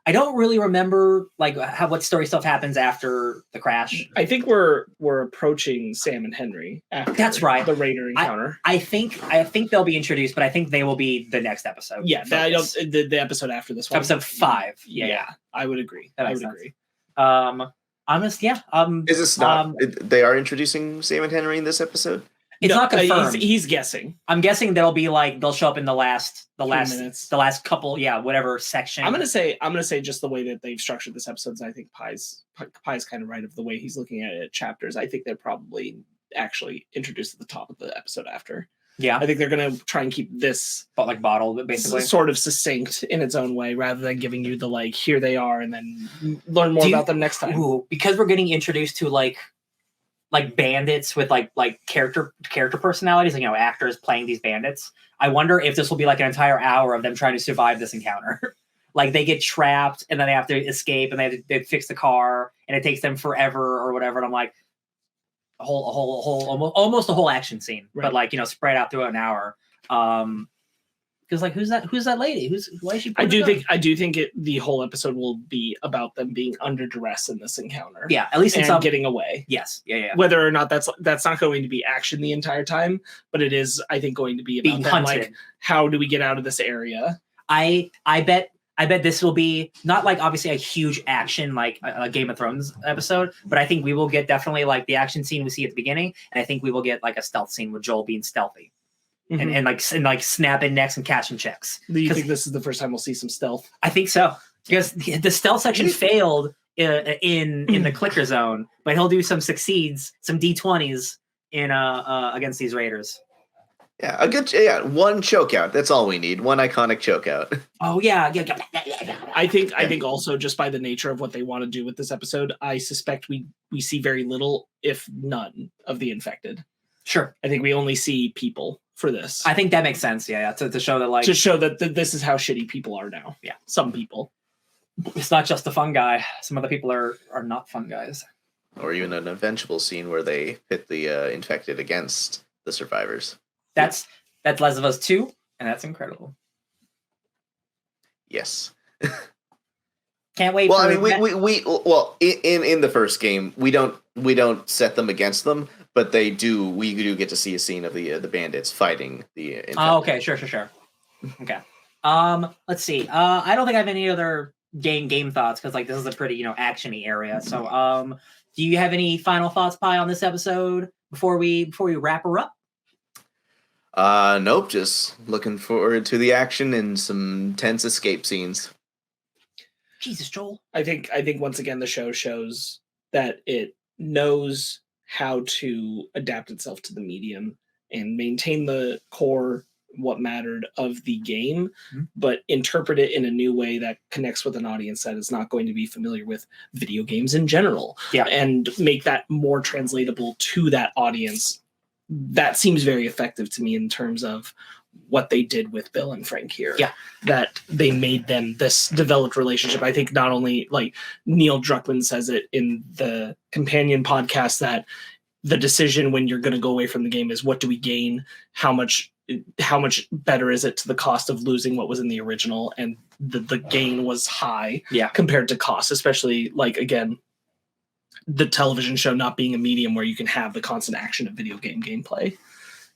Speaker 1: I don't really remember like what story stuff happens after the crash.
Speaker 3: I think we're approaching Sam and Henry after
Speaker 1: That's right.
Speaker 3: the Raider encounter.
Speaker 1: I think they'll be introduced, but I think they will be the next episode.
Speaker 3: Yeah, the episode after this one.
Speaker 1: Episode 5. Yeah.
Speaker 3: I would agree.
Speaker 1: Agree.
Speaker 2: Is this not? They are introducing Sam and Henry in this episode.
Speaker 1: It's not confirmed.
Speaker 3: He's guessing.
Speaker 1: I'm guessing they'll be like they'll show up in the last
Speaker 3: minutes.
Speaker 1: the last couple, whatever section.
Speaker 3: I'm gonna say just the way that they've structured this episode. I think Phai's kind of right of the way he's looking at it. Chapters. I think they're probably actually introduced at the top of the episode after.
Speaker 1: Yeah,
Speaker 3: I think they're gonna try and keep this
Speaker 1: bottled, basically,
Speaker 3: sort of succinct in its own way, rather than giving you the like here they are and then learn more about them next time.
Speaker 1: Ooh, because we're getting introduced to like bandits with like character personalities, like, actors playing these bandits. I wonder if this will be like an entire hour of them trying to survive this encounter. Like they get trapped and then they have to escape and they fix the car and it takes them forever or whatever. And I'm like, almost a whole action scene, right. But spread out throughout an hour. Because like who's that lady? Why is she?
Speaker 3: I do think the whole episode will be about them being under duress in this encounter.
Speaker 1: Yeah, at least
Speaker 3: and getting away.
Speaker 1: Yes, yeah.
Speaker 3: Whether or not that's not going to be action the entire time, but it is, I think, going to be about them, like how do we get out of this area?
Speaker 1: I bet this will be not like obviously a huge action like a Game of Thrones episode, but I think we will get definitely like the action scene we see at the beginning, and I think we will get like a stealth scene with Joel being stealthy. And like snapping necks and cashing checks.
Speaker 3: Do you think this is the first time we'll see some stealth?
Speaker 1: I think so, because the stealth section failed in the clicker zone, but he'll do some succeeds, some D20s in against these Raiders.
Speaker 2: Yeah, one chokeout. That's all we need. One iconic chokeout.
Speaker 1: Oh yeah.
Speaker 3: I think also just by the nature of what they want to do with this episode, I suspect we see very little, if none, of the infected.
Speaker 1: Sure.
Speaker 3: I think we only see people for this.
Speaker 1: I think that makes sense. Yeah. To show that
Speaker 3: this is how shitty people are now.
Speaker 1: Yeah.
Speaker 3: Some people.
Speaker 1: It's not just the fun guy. Some other people are not fun guys.
Speaker 2: or even an eventual scene where they pit the infected against the survivors.
Speaker 1: That's Last of Us 2, and that's incredible.
Speaker 2: Yes.
Speaker 1: Can't wait.
Speaker 2: Well, I mean, in the first game, we don't set them against them, but we do get to see a scene of the bandits fighting the infected.
Speaker 1: Oh, okay, sure. Okay. Let's see. I don't think I have any other game thoughts because like this is a pretty actiony area. So do you have any final thoughts, Phai, on this episode before we wrap her up?
Speaker 2: Nope. Just looking forward to the action and some tense escape scenes.
Speaker 1: Jesus, Joel.
Speaker 3: I think once again the show shows that it knows how to adapt itself to the medium and maintain the core what mattered of the game, but interpret it in a new way that connects with an audience that is not going to be familiar with video games in general.
Speaker 1: Yeah.
Speaker 3: And make that more translatable to that audience. That seems very effective to me in terms of what they did with Bill and Frank here.
Speaker 1: Yeah.
Speaker 3: That they made them this developed relationship. I think not only like Neil Druckmann says it in the companion podcast that the decision when you're going to go away from the game is what do we gain? How much better is it to the cost of losing what was in the original? And the gain was high compared to cost, especially like, again, the television show not being a medium where you can have the constant action of video game gameplay,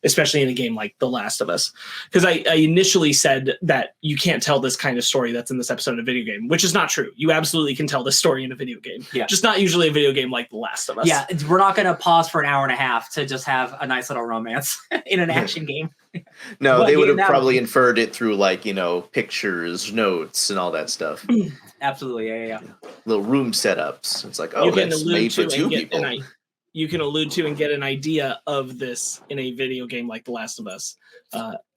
Speaker 3: especially in a game like The Last of Us. Because I initially said that you can't tell this kind of story that's in this episode in a video game, which is not true. You absolutely can tell this story in a video game.
Speaker 1: Yeah. Just
Speaker 3: not usually a video game like The Last of Us.
Speaker 1: Yeah, we're not going to pause for an hour and a half to just have a nice little romance in an action game.
Speaker 2: No, but they would have probably inferred it through like, pictures, notes, and all that stuff.
Speaker 1: Absolutely, yeah.
Speaker 2: Little room setups. It's like, that's made for two people.
Speaker 3: You can allude to and get an idea of this in a video game like The Last of Us.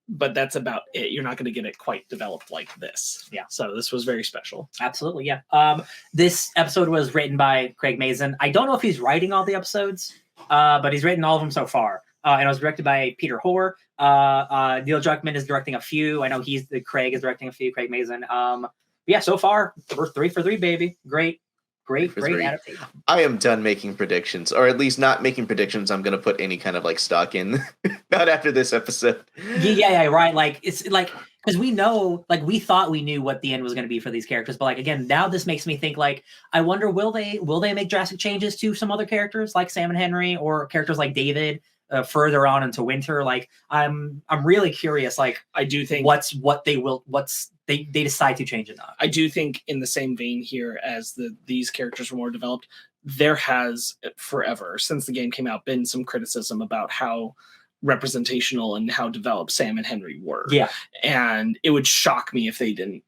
Speaker 3: But that's about it. You're not going to get it quite developed like this.
Speaker 1: Yeah.
Speaker 3: So this was very special.
Speaker 1: Absolutely, yeah. This episode was written by Craig Mazin. I don't know if he's writing all the episodes, but he's written all of them so far. And it was directed by Peter Hoare. Neil Druckmann is directing a few. I know Craig is directing a few, Craig Mazin. Yeah, so far, we're 3 for 3, baby. Great adaptation.
Speaker 2: I am done making predictions, or at least not making predictions. I'm going to put any kind of like stock in. Not after this episode.
Speaker 1: Yeah, right. Like it's like because we know, like we thought we knew what the end was going to be for these characters, but like again, now this makes me think like I wonder will they make drastic changes to some other characters like Sam and Henry or characters like David further on into Winter? Like I'm really curious. Like
Speaker 3: I do think
Speaker 1: they decide to change it.
Speaker 3: I do think in the same vein here as these characters were more developed, there has forever since the game came out been some criticism about how representational and how developed Sam and Henry were.
Speaker 1: Yeah.
Speaker 3: And it would shock me if they didn't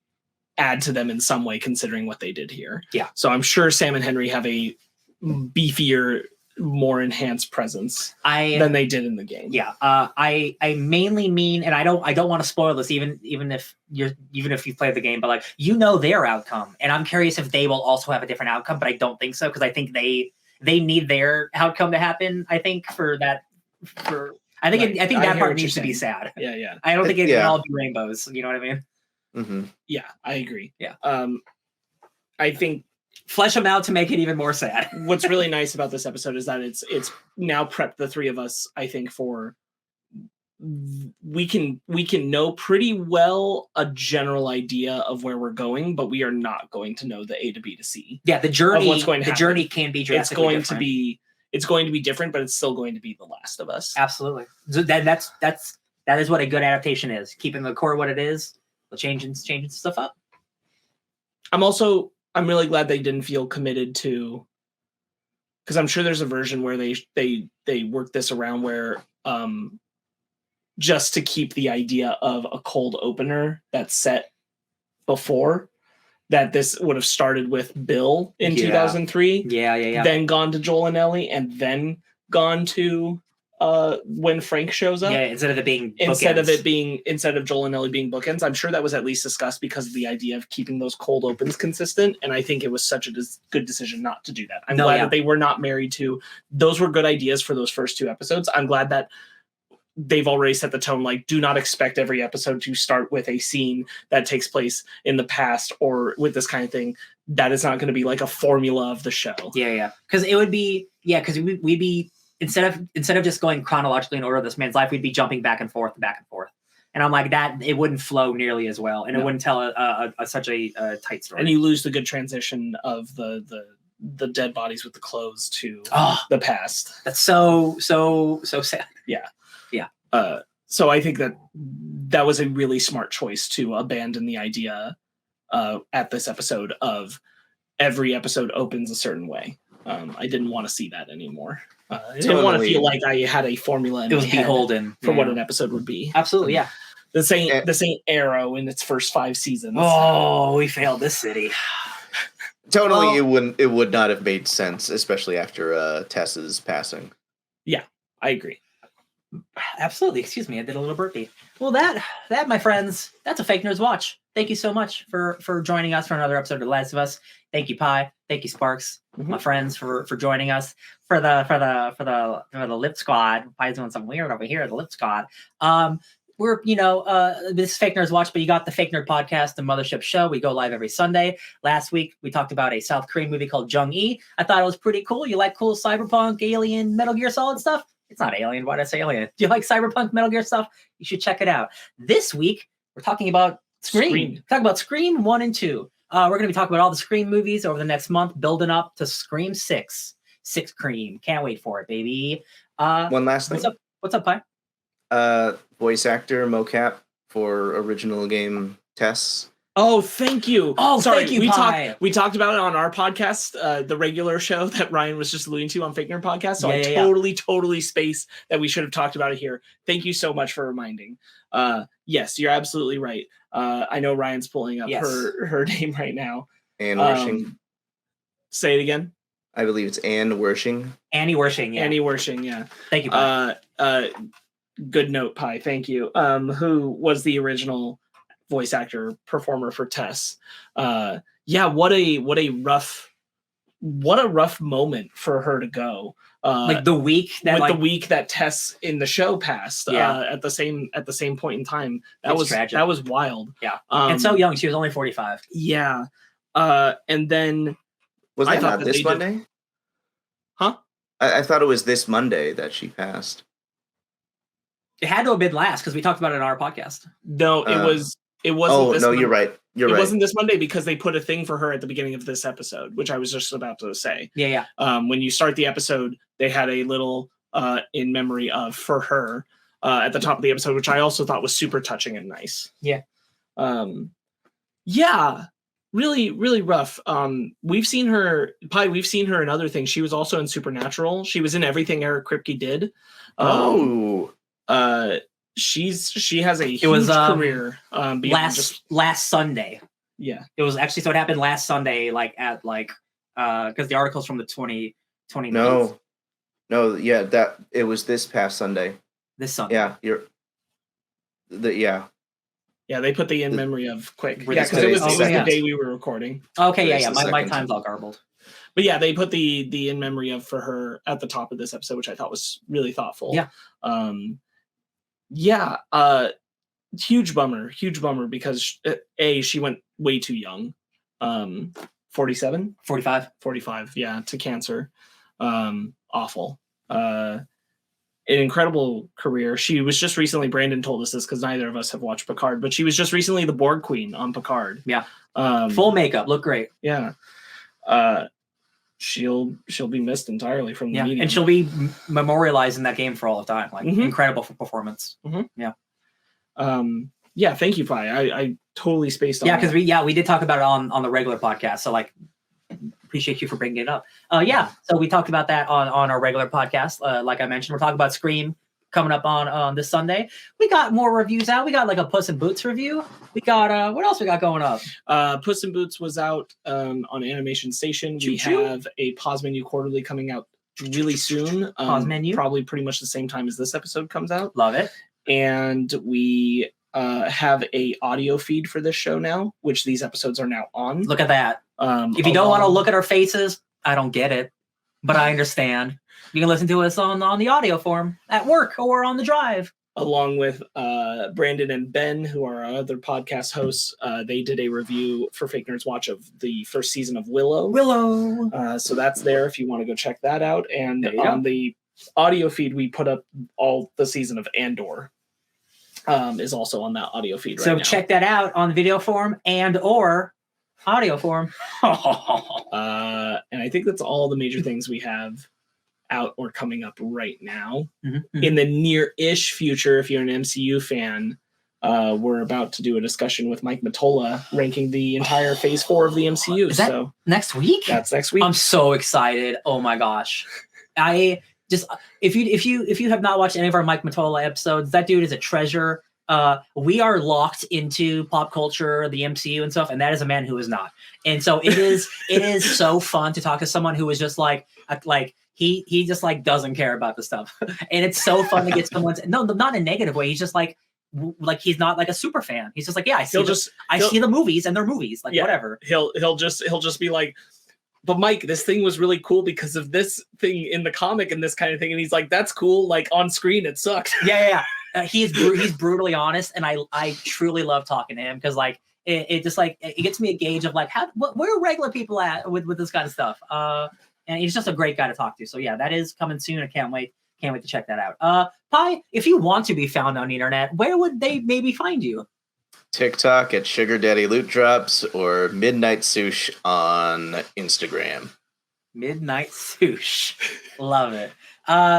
Speaker 3: add to them in some way considering what they did here.
Speaker 1: Yeah.
Speaker 3: So I'm sure Sam and Henry have a beefier, more enhanced presence than they did in the game.
Speaker 1: Yeah. I mainly mean, and I don't want to spoil this even if you've played the game, but like their outcome. And I'm curious if they will also have a different outcome, but I don't think so, because I think they need their outcome to happen, I think, I think that part needs to be sad.
Speaker 3: Yeah.
Speaker 1: I don't think it can all be rainbows. You know what I mean?
Speaker 2: Mm-hmm.
Speaker 3: Yeah, I agree.
Speaker 1: Yeah.
Speaker 3: I think
Speaker 1: flesh them out to make it even more sad.
Speaker 3: What's really nice about this episode is that it's now prepped the three of us, I think, for we can know pretty well a general idea of where we're going, but we are not going to know the A to B to C.
Speaker 1: Yeah, the journey.
Speaker 3: What's going to happen.
Speaker 1: Journey can be drastically different.
Speaker 3: It's going to be different, but it's still going to be The Last of Us.
Speaker 1: Absolutely. So that is what a good adaptation is. Keeping the core what it is, but changing stuff up. I'm really glad they didn't feel committed to, because I'm sure there's a version where they work this around where just to keep the idea of a cold opener that's set before, that this would have started with Bill in 2003. Yeah.
Speaker 3: Then gone to Joel and Ellie, and then gone to when Frank shows up.
Speaker 1: Yeah, instead of
Speaker 3: Joel and Ellie being bookends. I'm sure that was at least discussed because of the idea of keeping those cold opens consistent. And I think it was such a good decision not to do that. I'm glad that they were not married to. Those were good ideas for those first 2 episodes. I'm glad that they've already set the tone. Like, do not expect every episode to start with a scene that takes place in the past or with this kind of thing. that is not going to be like a formula of the show.
Speaker 1: Yeah. Because it would be, because we'd be, instead of just going chronologically in order of this man's life, we'd be jumping back and forth. And I'm like, that it wouldn't flow nearly as well, and it wouldn't tell such a tight story.
Speaker 3: And you lose the good transition of the dead bodies with the clothes to the past.
Speaker 1: That's so sad.
Speaker 3: Yeah. So I think that was a really smart choice to abandon the idea at this episode of every episode opens a certain way. I didn't want to see that anymore. I didn't want to feel like I had a formula in my head
Speaker 1: beholden
Speaker 3: for what an episode would be.
Speaker 1: Absolutely, yeah.
Speaker 3: This ain't Arrow in its first 5 seasons.
Speaker 1: Oh, we failed this city.
Speaker 2: Totally, it would not have made sense, especially after Tess's passing.
Speaker 3: Yeah, I agree.
Speaker 1: Absolutely. Excuse me, I did a little burpee. Well, that, my friends, that's a Fake Nerds Watch. Thank you so much for joining us for another episode of The Last of Us. Thank you, Phai. Thank you, Sparkz, my friends, for joining us for the Lip Squad. Phai's doing something weird over here. The Lip Squad. We're this is Fake Nerds Watch, but you got the Fake Nerd Podcast, the Mothership Show. We go live every Sunday. Last week we talked about a South Korean movie called Jung-E. I thought it was pretty cool. You like cool cyberpunk, alien, Metal Gear Solid stuff? It's not alien. Why did I say alien? Do you like cyberpunk, Metal Gear stuff? You should check it out. This week we're talking about Scream. Talking about Scream 1 and 2. We're going to be talking about all the Scream movies over the next month, building up to Scream 6. Cream. Can't wait for it, baby.
Speaker 2: One last thing.
Speaker 1: What's up, Phai?
Speaker 2: Voice actor mocap for original game Tess.
Speaker 3: Oh, thank you.
Speaker 1: Oh,
Speaker 3: sorry.
Speaker 1: Thank you,
Speaker 3: We talked about it on our podcast, the regular show that Ryan was just alluding to on Fake Nerd Podcast. So totally spaced that we should have talked about it here. Thank you so much for reminding. Yes, you're absolutely right. I know Ryan's pulling up her name right now.
Speaker 2: Anne Wershing.
Speaker 3: Say it again.
Speaker 2: I believe it's Anne Wershing.
Speaker 1: Annie Wershing, yeah.
Speaker 3: Annie Wershing, yeah.
Speaker 1: Thank you, Phai.
Speaker 3: Good note, Phai. Thank you. Who was the original voice actor performer for Tess? What a rough moment for her to go.
Speaker 1: Like the week
Speaker 3: that Tess in the show passed. At the same point in time. That was tragic. That was wild.
Speaker 1: Yeah. And so young. She was only 45.
Speaker 3: Yeah. And then
Speaker 2: was that not this Monday?
Speaker 3: Huh?
Speaker 2: I thought it was this Monday that she passed.
Speaker 1: It had to have been last because we talked about it in our podcast.
Speaker 3: No, it wasn't.
Speaker 2: Oh, no, Monday. You're right. It
Speaker 3: wasn't this Monday because they put a thing for her at the beginning of this episode, which I was just about to say.
Speaker 1: Yeah.
Speaker 3: When you start the episode, they had a little in memory of for her at the top of the episode, which I also thought was super touching and nice.
Speaker 1: Yeah.
Speaker 3: Really, really rough. We've seen her, Phai. We've seen her in other things. She was also in Supernatural. She was in everything Eric Kripke did. She has a huge career.
Speaker 1: Last Sunday.
Speaker 3: Yeah,
Speaker 1: it was actually so it happened last Sunday, because the article's from the 2020.
Speaker 2: No, that it was this past Sunday.
Speaker 1: This Sunday.
Speaker 2: Yeah,
Speaker 3: Yeah, they put the in memory of quick. Yeah, because it was the day we were recording.
Speaker 1: Okay, yeah. My time's all garbled.
Speaker 3: But yeah, they put the in memory of for her at the top of this episode, which I thought was really thoughtful.
Speaker 1: Yeah.
Speaker 3: Huge bummer because she went way too young. 47? 45, yeah, to cancer. Awful. An incredible career. She was just recently, Brandon told us this because neither of us have watched Picard, but she was just recently the Borg Queen on Picard.
Speaker 1: Yeah. Full makeup, look great.
Speaker 3: Yeah. She'll be missed entirely from the media.
Speaker 1: And she'll be memorialized in that game for all of time. Incredible performance. Yeah.
Speaker 3: Yeah, thank you, Phai. I totally spaced on
Speaker 1: that. Because we did talk about it on the regular podcast. So appreciate you for bringing it up. So we talked about that on our regular podcast. Like I mentioned, we're talking about Scream coming up on this Sunday. We got more reviews out. We got a Puss in Boots review. We got what else we got going up?
Speaker 3: Puss in Boots was out on Animation Station. We have a Pause Menu Quarterly coming out really soon.
Speaker 1: Pause Menu,
Speaker 3: probably pretty much the same time as this episode comes out.
Speaker 1: Love it.
Speaker 3: And we have a audio feed for this show now, which these episodes are now on.
Speaker 1: Look at that. If you don't want to look at our faces, I don't get it, but I understand. You can listen to us on the audio form at work or on the drive.
Speaker 3: along with Brandon and Ben, who are our other podcast hosts. They did a review for Fake Nerds Watch of the first season of Willow. So that's there if you want to go check that out. And on the audio feed, we put up all the season of Andor. Is also on that audio feed right now. So
Speaker 1: check that out on video form and or audio form.
Speaker 3: And I think that's all the major things we have out or coming up right now. In the near-ish future, if you're an MCU fan, we're about to do a discussion with Mike Mottola ranking the entire Phase 4 of the MCU.
Speaker 1: Is that next week?
Speaker 3: That's next week.
Speaker 1: I'm so excited. Oh my gosh. I just if you have not watched any of our Mike Mottola episodes, that dude is a treasure. We are locked into pop culture, the MCU and stuff, and that is a man who is not. And so it is so fun to talk to someone who is just like he just like doesn't care about the stuff. And it's so fun to get someone not in a negative way. He's just like he's not like a super fan. He's just like, yeah, I see the movies and they're movies, like whatever.
Speaker 3: He'll just be like, but Mike, this thing was really cool because of this thing in the comic and this kind of thing. And he's like, that's cool. Like on screen, it sucked.
Speaker 1: Yeah. He's brutally honest, and I truly love talking to him because like it just like it gets me a gauge of like where are regular people at with this kind of stuff. And he's just a great guy to talk to. So yeah, that is coming soon. I can't wait to check that out. Phai, if you want to be found on the internet, where would they maybe find you?
Speaker 2: TikTok at Sugar Daddy Loot Drops or Midnight Sush on Instagram.
Speaker 1: Midnight Sush. Love it.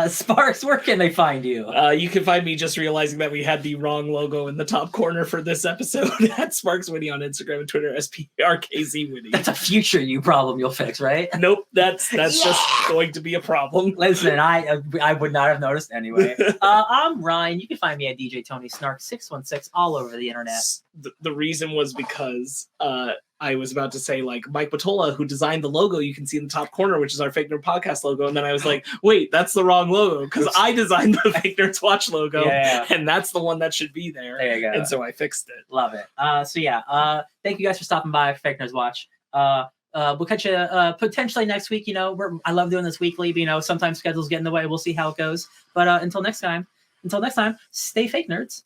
Speaker 1: Sparkz, where can they find you?
Speaker 3: You can find me just realizing that we had the wrong logo in the top corner for this episode at Sparkz Witty on Instagram and Twitter, SPRKZ Witty.
Speaker 1: That's a future problem you'll fix, right?
Speaker 3: Nope, that's just going to be a problem.
Speaker 1: Listen, I would not have noticed anyway. I'm Ryan. You can find me at DJ Tony Snark 616 all over the internet.
Speaker 3: The reason was because I was about to say, like, Mike Mottola, who designed the logo you can see in the top corner, which is our Fake Nerd Podcast logo. And then I was like, wait, that's the wrong logo because I designed the Fake Nerds Watch logo. Yeah. And that's the one that should be there.
Speaker 1: There you go.
Speaker 3: And so I fixed it.
Speaker 1: Love it. Thank you guys for stopping by Fake Nerds Watch. We'll catch you potentially next week. I love doing this weekly, but, sometimes schedules get in the way. We'll see how it goes. But until next time, stay fake nerds.